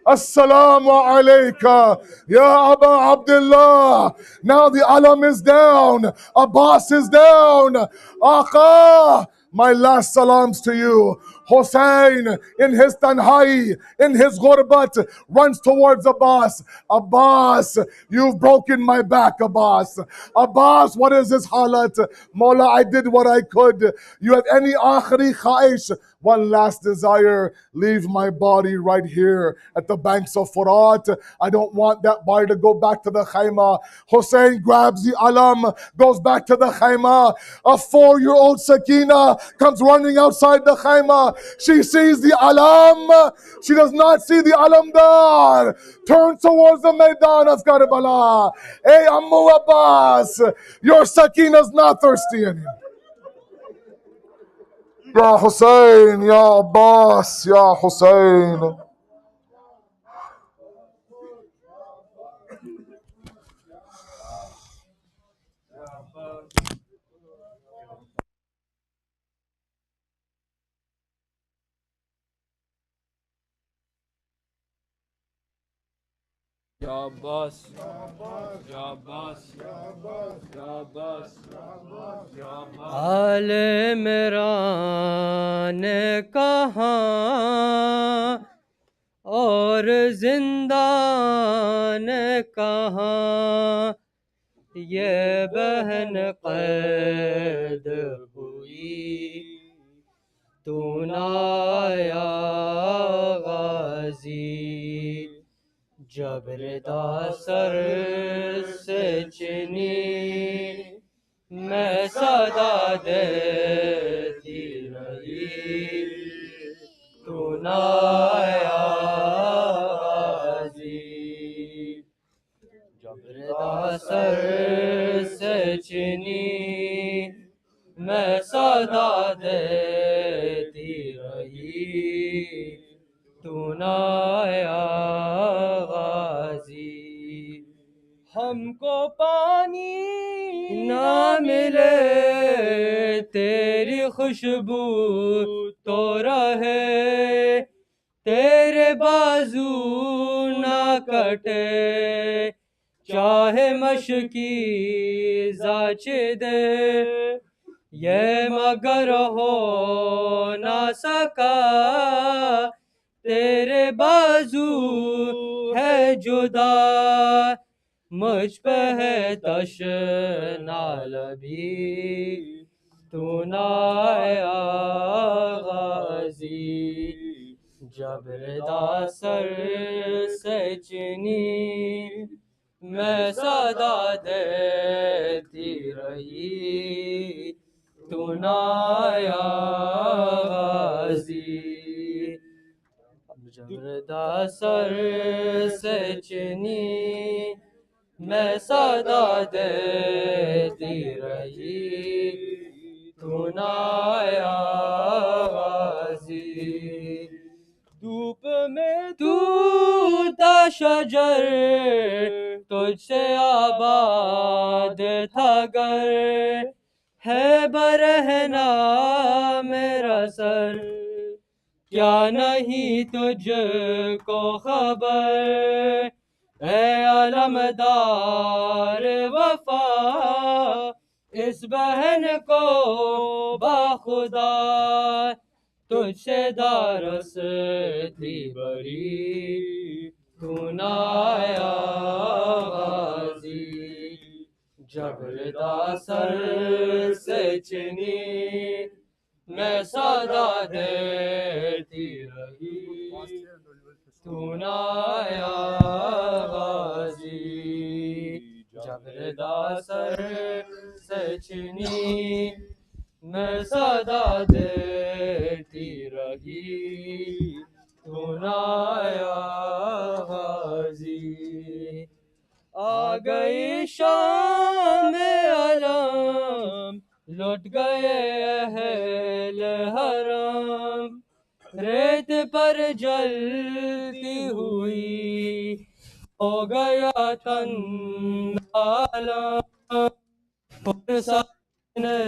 Assalamu alayka, Ya Aba Abdullah. Now the alam is down. Abbas is down. Aqa, my last salams to you. Hussein in his tanhai, in his ghurbat, runs towards Abbas. Abbas, you've broken my back, Abbas. Abbas, what is this halat? Mawla, I did what I could. You have any akhri khaish? one last desire, leave my body right here at the banks of Furat. I don't want that body to go back to the khayma. Hussein grabs the alam, goes back to the khayma. A 4-year-old Sakina comes running outside the khayma. She sees the alam. She does not see the alamdar. Turns towards the Maidan of Karbala. Hey, Ammu Abbas, your Sakina's not thirsty anymore. Ya Hussein, Ya Abbas, Ya Hussein. Ya Abbas, Ya Abbas, Ya Abbas, Ya Abbas. آل عمران کہاں اور زندان کہاں، یہ بہن قید ہوئی تو نہ آیا غازی، جبر دا سر سے چنی میں صدا دیتی رہی تو نہ آیا غازی، جبر دا سر سے چنی میں صدا دیتی رہی تو نہ آیا غازی، ہم کو پانی نہ ملے تیری خوشبو تو رہے، تیرے بازو نہ کٹے چاہے مشکی زاچ دے، یہ مگر ہو نہ سکا تیرے بازو ہے جدا، مجھ پہ ہے تشنا لبی تو نہ آیا غازی، جبر دا سر سے چنی میں صدا دیتی رہی تو نہ آیا غازی، جبر دا سر سے چنی میں صدا دیتی رہی تو نہ آیا غازی، دھوپ میں ٹوٹا شجر تجھ سے آباد تھا گر، ہے برہنا میرا سر کیا نہیں تجھ کو خبر، اے علمدار وفا اس بہن کو باخدا، تجھ سے دارس تھی بری تو نہ آیا غازی، جبر دا سر سے چنی میں صدا دیتی رہی تو نہ آیا غازی، جبر دا سر سے چنی میں صدا دیتی رہی تو نہ آیا غازی، آ گئی شام علم لٹ گئے اہل حرم، ریت پر جلتی ہوئی ہو گیا ٹھنڈا علم، فرسانے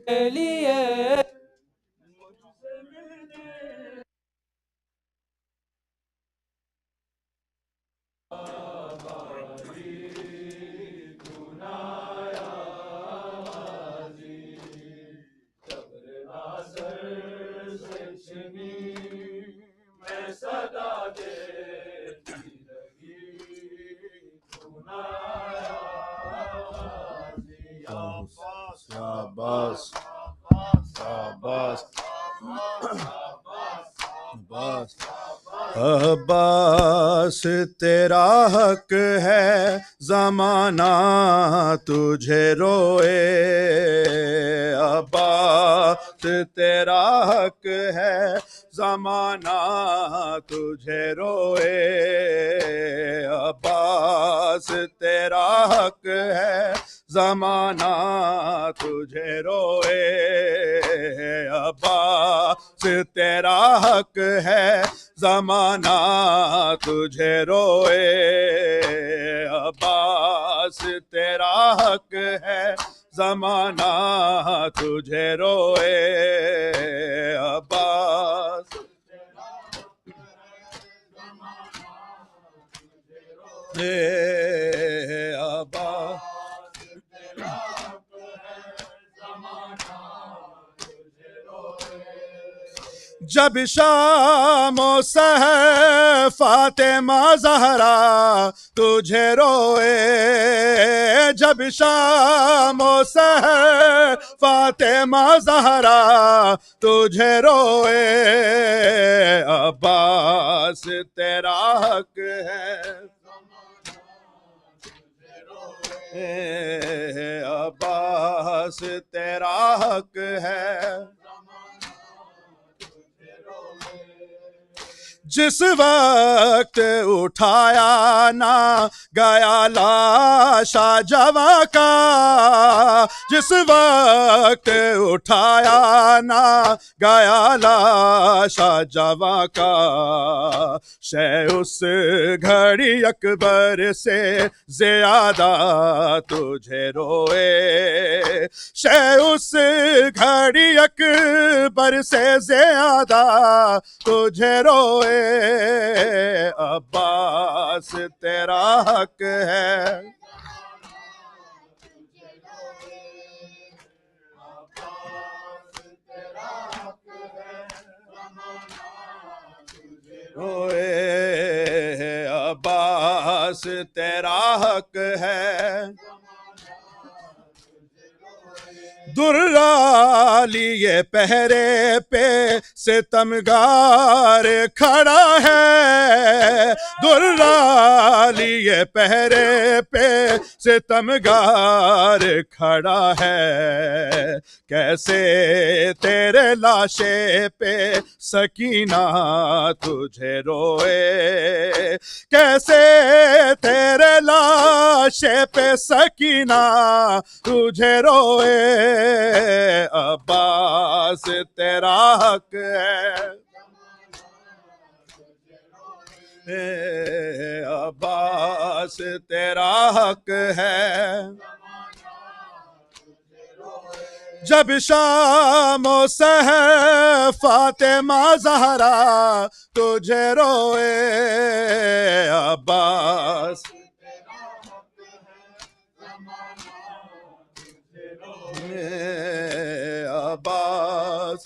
کے لیے Ya Abbas, Ya Abbas. عباس تیرا حق ہے زمانہ تجھے روئے، عباس تیرا حق ہے زمانہ تجھے روئے، عباس تیرا حق ہے زمانہ تجھے روئے، عباس تیرا حق ہے زمانہ تجھے روئے، عباس تیرا حق ہے زمانہ تجھے روئے، عباس عباس جب شام و سحر فاطمہ زہرا تجھے روئے، جب شام و سحر فاطمہ زہرا تجھے روئے، عباس تیرا حق ہے، عباس تیرا حق ہے، جس وقت اٹھایا نہ گیا لاشا جواں کا، جس وقت اٹھایا نہ گیا لاشا جواں کا، شے اس گھڑی اکبر سے زیادہ تجھے روئے، شے اس گھڑی اکبر سے زیادہ تجھے روئے، عباس تیرا حق ہے، روئے، عباس تیرا حق ہے، درا لیے پہرے پہ ستمگار کھڑا ہے، درا لیے پہرے پہ ستمگار کھڑا ہے، کیسے تیرے لاشے پہ سکینہ تجھے روئے، کیسے تیرے لاشے پہ سکینہ تجھے روئے، عباس تیرا حق ہے، عباس تیرا حق ہے، جب شام و سحر فاطمہ زہرا تجھے روئے، عباس عباس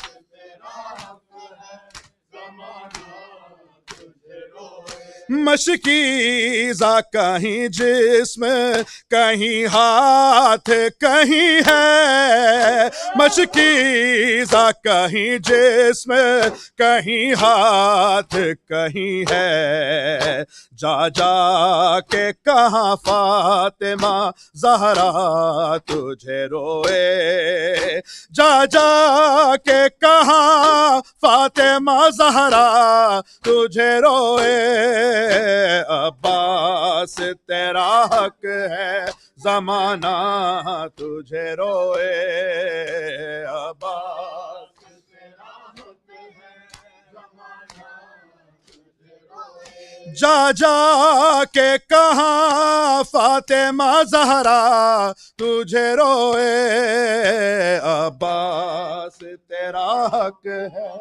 مشکیزہ کہیں جسم کہیں ہاتھ کہیں ہے، مشکیزہ کہیں جسم کہیں ہاتھ کہیں ہے، جا جا کے کہاں فاطمہ زہرا تجھے روئے، جا جا کے کہاں فاطمہ زہرا تجھے روئے، عباس تیرا حق ہے زمانہ تجھے روئے، عباس تیرا حق ہے زمانہ تجھے روئے، جا جا کے کہاں فاطمہ زہرا تجھے روئے، عباس تیرا حق ہے،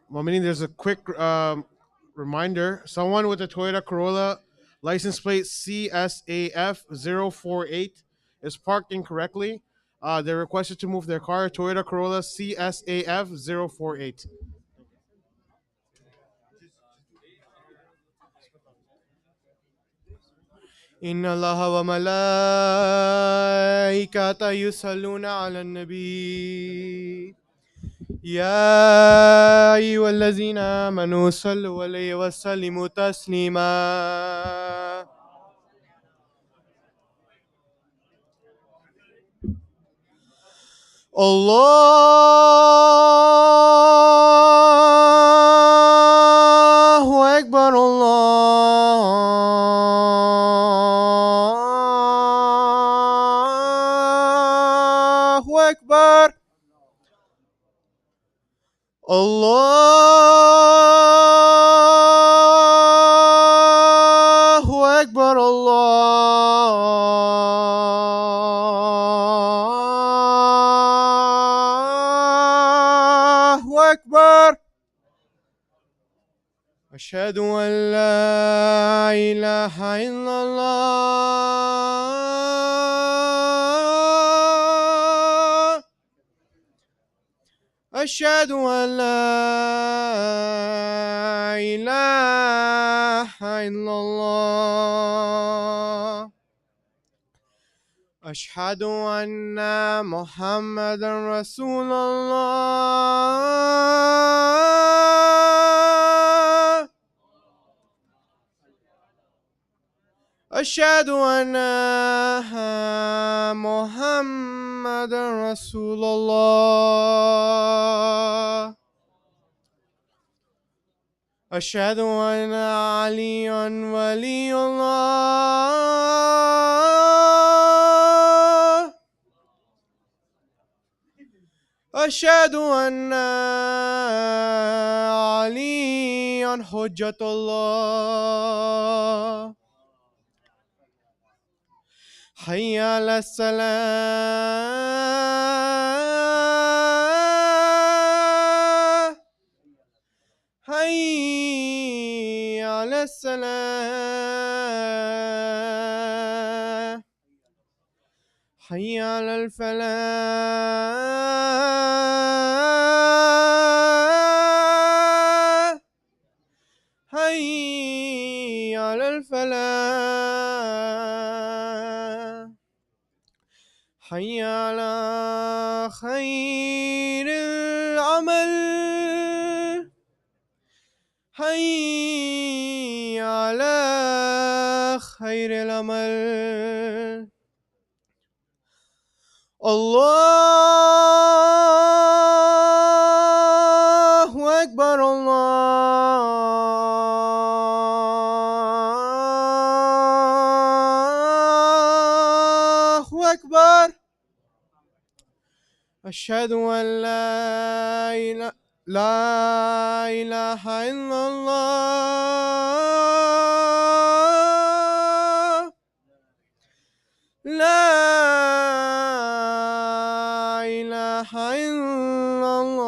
Meaning there's a quick reminder. Someone with a Toyota Corolla license plate CSAF048 is parked incorrectly. They're requested to move their car. Toyota Corolla CSAF048. إن الله وملائكته يصلون على النبي يا أيها الذين آمنوا صلوا عليه وسلموا تسليما الله أكبر الله أكبر الله أكبر الله أكبر أشهد أن لا إله إلا الله أشهد أن لا إله إلا الله أشهد أن محمدا رسول الله أشهد أن محمدا رسول الله أشهد أن عليا ولي الله أشهد أن عليا حجة الله حي على الصلاة حي على الصلاة حي على الفلاح حي على الفلاح حي على خير العمل حي على خير العمل الله أكبر الله أكبر أشهد أن لا إله إلا الله لا إله إلا الله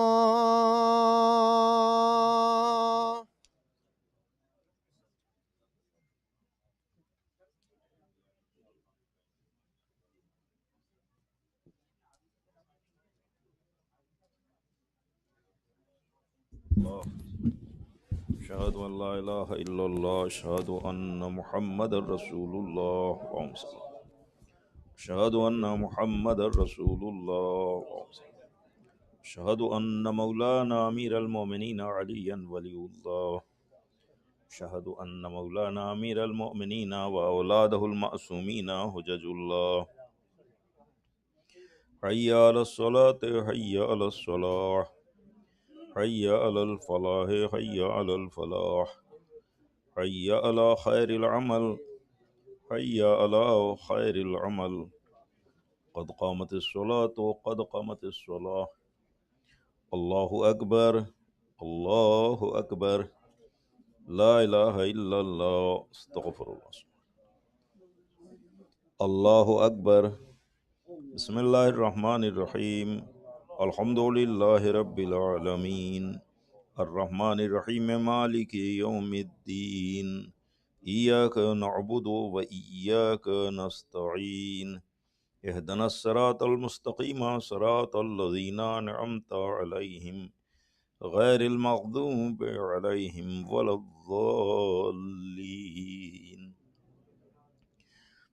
أشهد أن لا إله إلا الله أشهد أن محمد رسول الله أشهد أن محمد رسول الله أشهد أن مولانا أمير المؤمنين عليا ولي الله أشهد أن مولانا أمير المؤمنين وأولاده المعصومين حجج الله حي على الصلاة حي على الصلاة حي على الفلاح حي على الفلاح حي على خير العمل حي على خير العمل قد قامت الصلاة قد قامت الصلاة الله أكبر الله أكبر لا إله إلا الله استغفر الله الله أكبر بسم الله الرحمن الرحيم. الحمد لله رب العالمين الرحمن الرحيم مالك يوم الدين إياك نعبد وإياك نستعين اهدنا الصراط المستقيم صراط الذين أنعمت عليهم غير المغضوب عليهم ولا الضالين.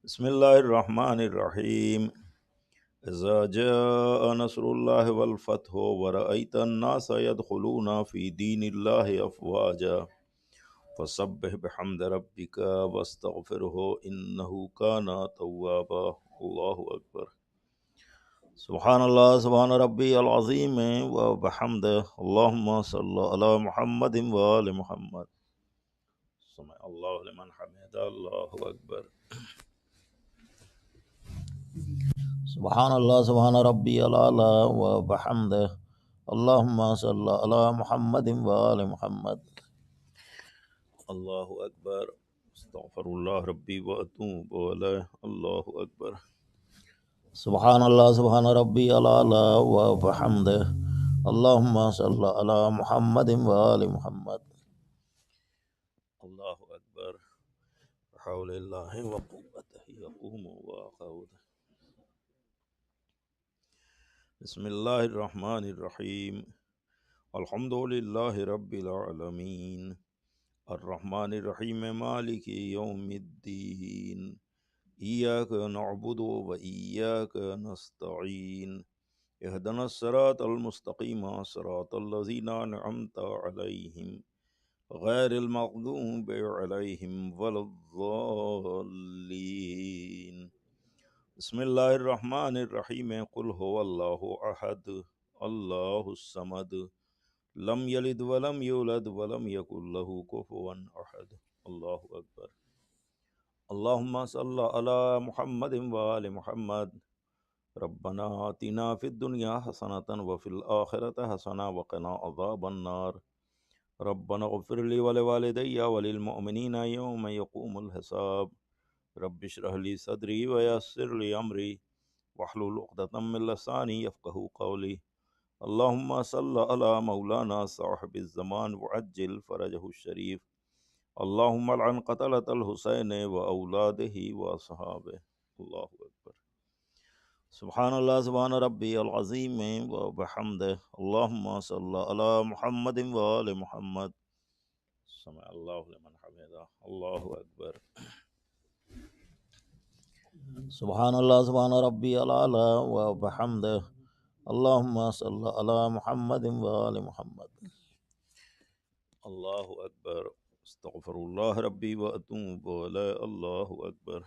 بسم الله الرحمن الرحيم. إذا جاء نصر الله والفتح ورأيت الناس يدخلون في دين الله أفواجا فسبح بحمد ربك واستغفره إنه كان توابا. الله أكبر. سبحان الله سبحان ربي العظيم وبحمده. اللهم صل على محمد وآل محمد. سمع الله لمن حمده. الله أكبر. سبحان الله سبحان ربي الأعلى وبحمده. اللهم صل على محمد وآل محمد. الله أكبر. استغفر الله ربي وأتوب إليه. الله أكبر. سبحان الله سبحان ربي الأعلى وبحمده. اللهم صل على محمد وآل محمد. الله أكبر. بحول الله وقوته يقوم ويقعد. بسم الله الرحمن الرحيم. الحمد لله رب العالمين الرحمن الرحيم مالك يوم الدين إياك نعبد وإياك نستعين اهدنا الصراط المستقيم صراط الذين أنعمت عليهم غير المغضوب عليهم ولا الضالين. بسم الله الرحمن الرحيم. قل هو الله أحد الله الصمد لم يلد ولم يولد ولم يكن له كفوا أحد. الله أكبر. اللهم صل على محمد وآل محمد. ربنا آتنا في الدنيا حسنة وفي الآخرة حسنة وقنا عذاب النار. ربنا اغفر لي ولوالدي وللمؤمنين يوم يقوم الحساب. رب اشرح لي صدري ويسر لي أمري واحلل عقدة من لساني يفقهوا قولي. اللهم صل على مولانا صاحب الزمان وعجل فرجه الشريف. اللهم لعن قتلة الحسين وأولاده وأصحابه. الله أكبر. سبحان الله سبحان ربي العظيم وبحمده. اللهم صل على محمد وآل محمد. سمع الله لمن حمده. الله أكبر. سبحان الله سبحان ربي الأعلى وبحمده. اللهم صل على محمد وآل محمد. الله أكبر. استغفر الله ربي وأتوب إليه. الله أكبر.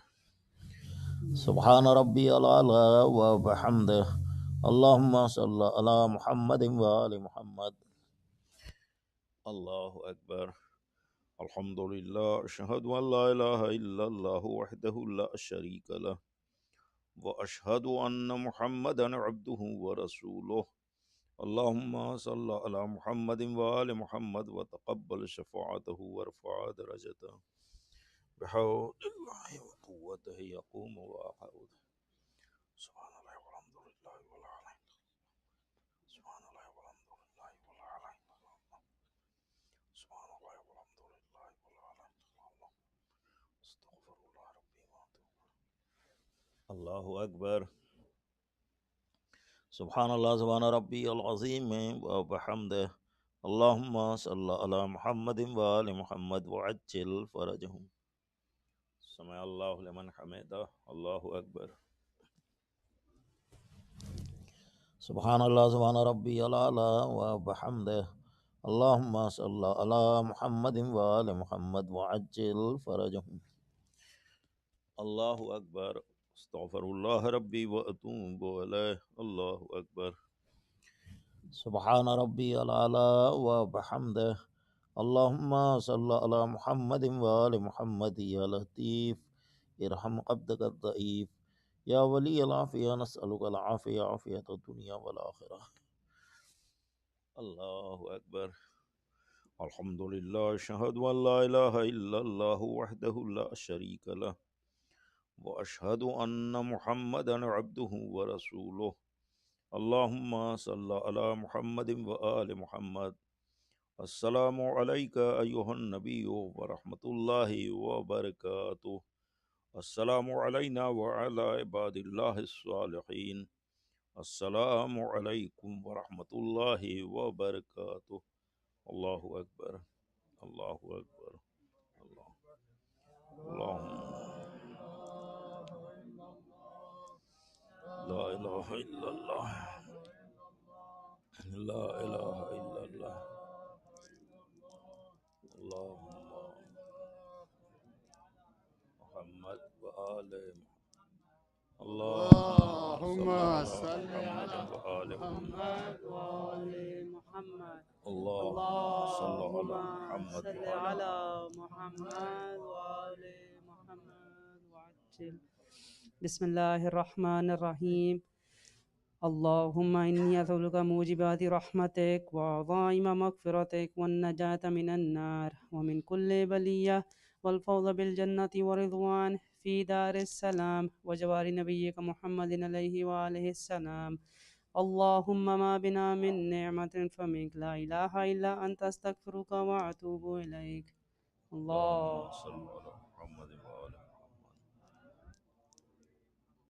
سبحان ربي الأعلى وبحمده. اللهم صل على محمد وآل محمد. الله أكبر. الحمد لله. أشهد أن لا إله إلا الله وحده لا شريك له وأشهد أن محمدا عبده ورسوله. اللهم صل على محمد وآل محمد وتقبل شفاعته وارفع درجته بحول الله وقوته يقوم ويقعد. سبحان الله والحمد لله ولا إله إلا الله. سبحان الله والحمد لله ولا إله إلا الله. سبحان الله والحمد لله ولا إله إلا الله. استغفر الله ربي وأتوب. الله أكبر. سبحان الله سبحان ربي العظيم وبحمده. اللهم صل على محمد وآل محمد وعجل فرجهم. سمع الله لمن حمده. الله أكبر. سبحان الله سبحان ربي الأعلى وبحمده. اللهم صل على محمد وآل محمد وعجل فرجهم. الله أكبر. استغفر الله ربي وأتوب إليه. الله أكبر. سبحان ربي الأعلى وبحمده. اللهم صل على محمد وآل محمد. يا لطيف ارحم عبدك الضعيف. يا ولي العافية نسألك العافية عافية الدنيا والآخرة. الله أكبر. الحمد لله. أشهد أن لا إله إلا الله وحده لا شريك له وأشهد أن محمدا عبده ورسوله. اللهم صل على محمد وآل محمد. السلام عليك أيها النبي ورحمة الله وبركاته. السلام علينا وعلى عباد الله الصالحين. السلام عليكم ورحمة الله وبركاته. الله أكبر. الله أكبر. الله. اللهم لا إله إلا الله. لا إله إلا الله. اللهم محمد وآل محمد. اللهم صل على محمد وآل محمد. وآل محمد. اللهم صل على اللهم محمد صل وآل على محمد. محمد وآل محمد وعجل. بسم الله الرحمن الرحيم. اللهم إني أسألك موجبات رحمتك وعظائم مغفرتك والنجاة من النار ومن كل بلية والفوز بالجنة ورضوان في دار السلام وجوار نبيك محمد عليه وآله السلام. اللهم ما بنا من نعمة فمنك لا إله إلا أنت أستغفرك وأتوب إليك. اللهم الله صل على محمد وآل محمد.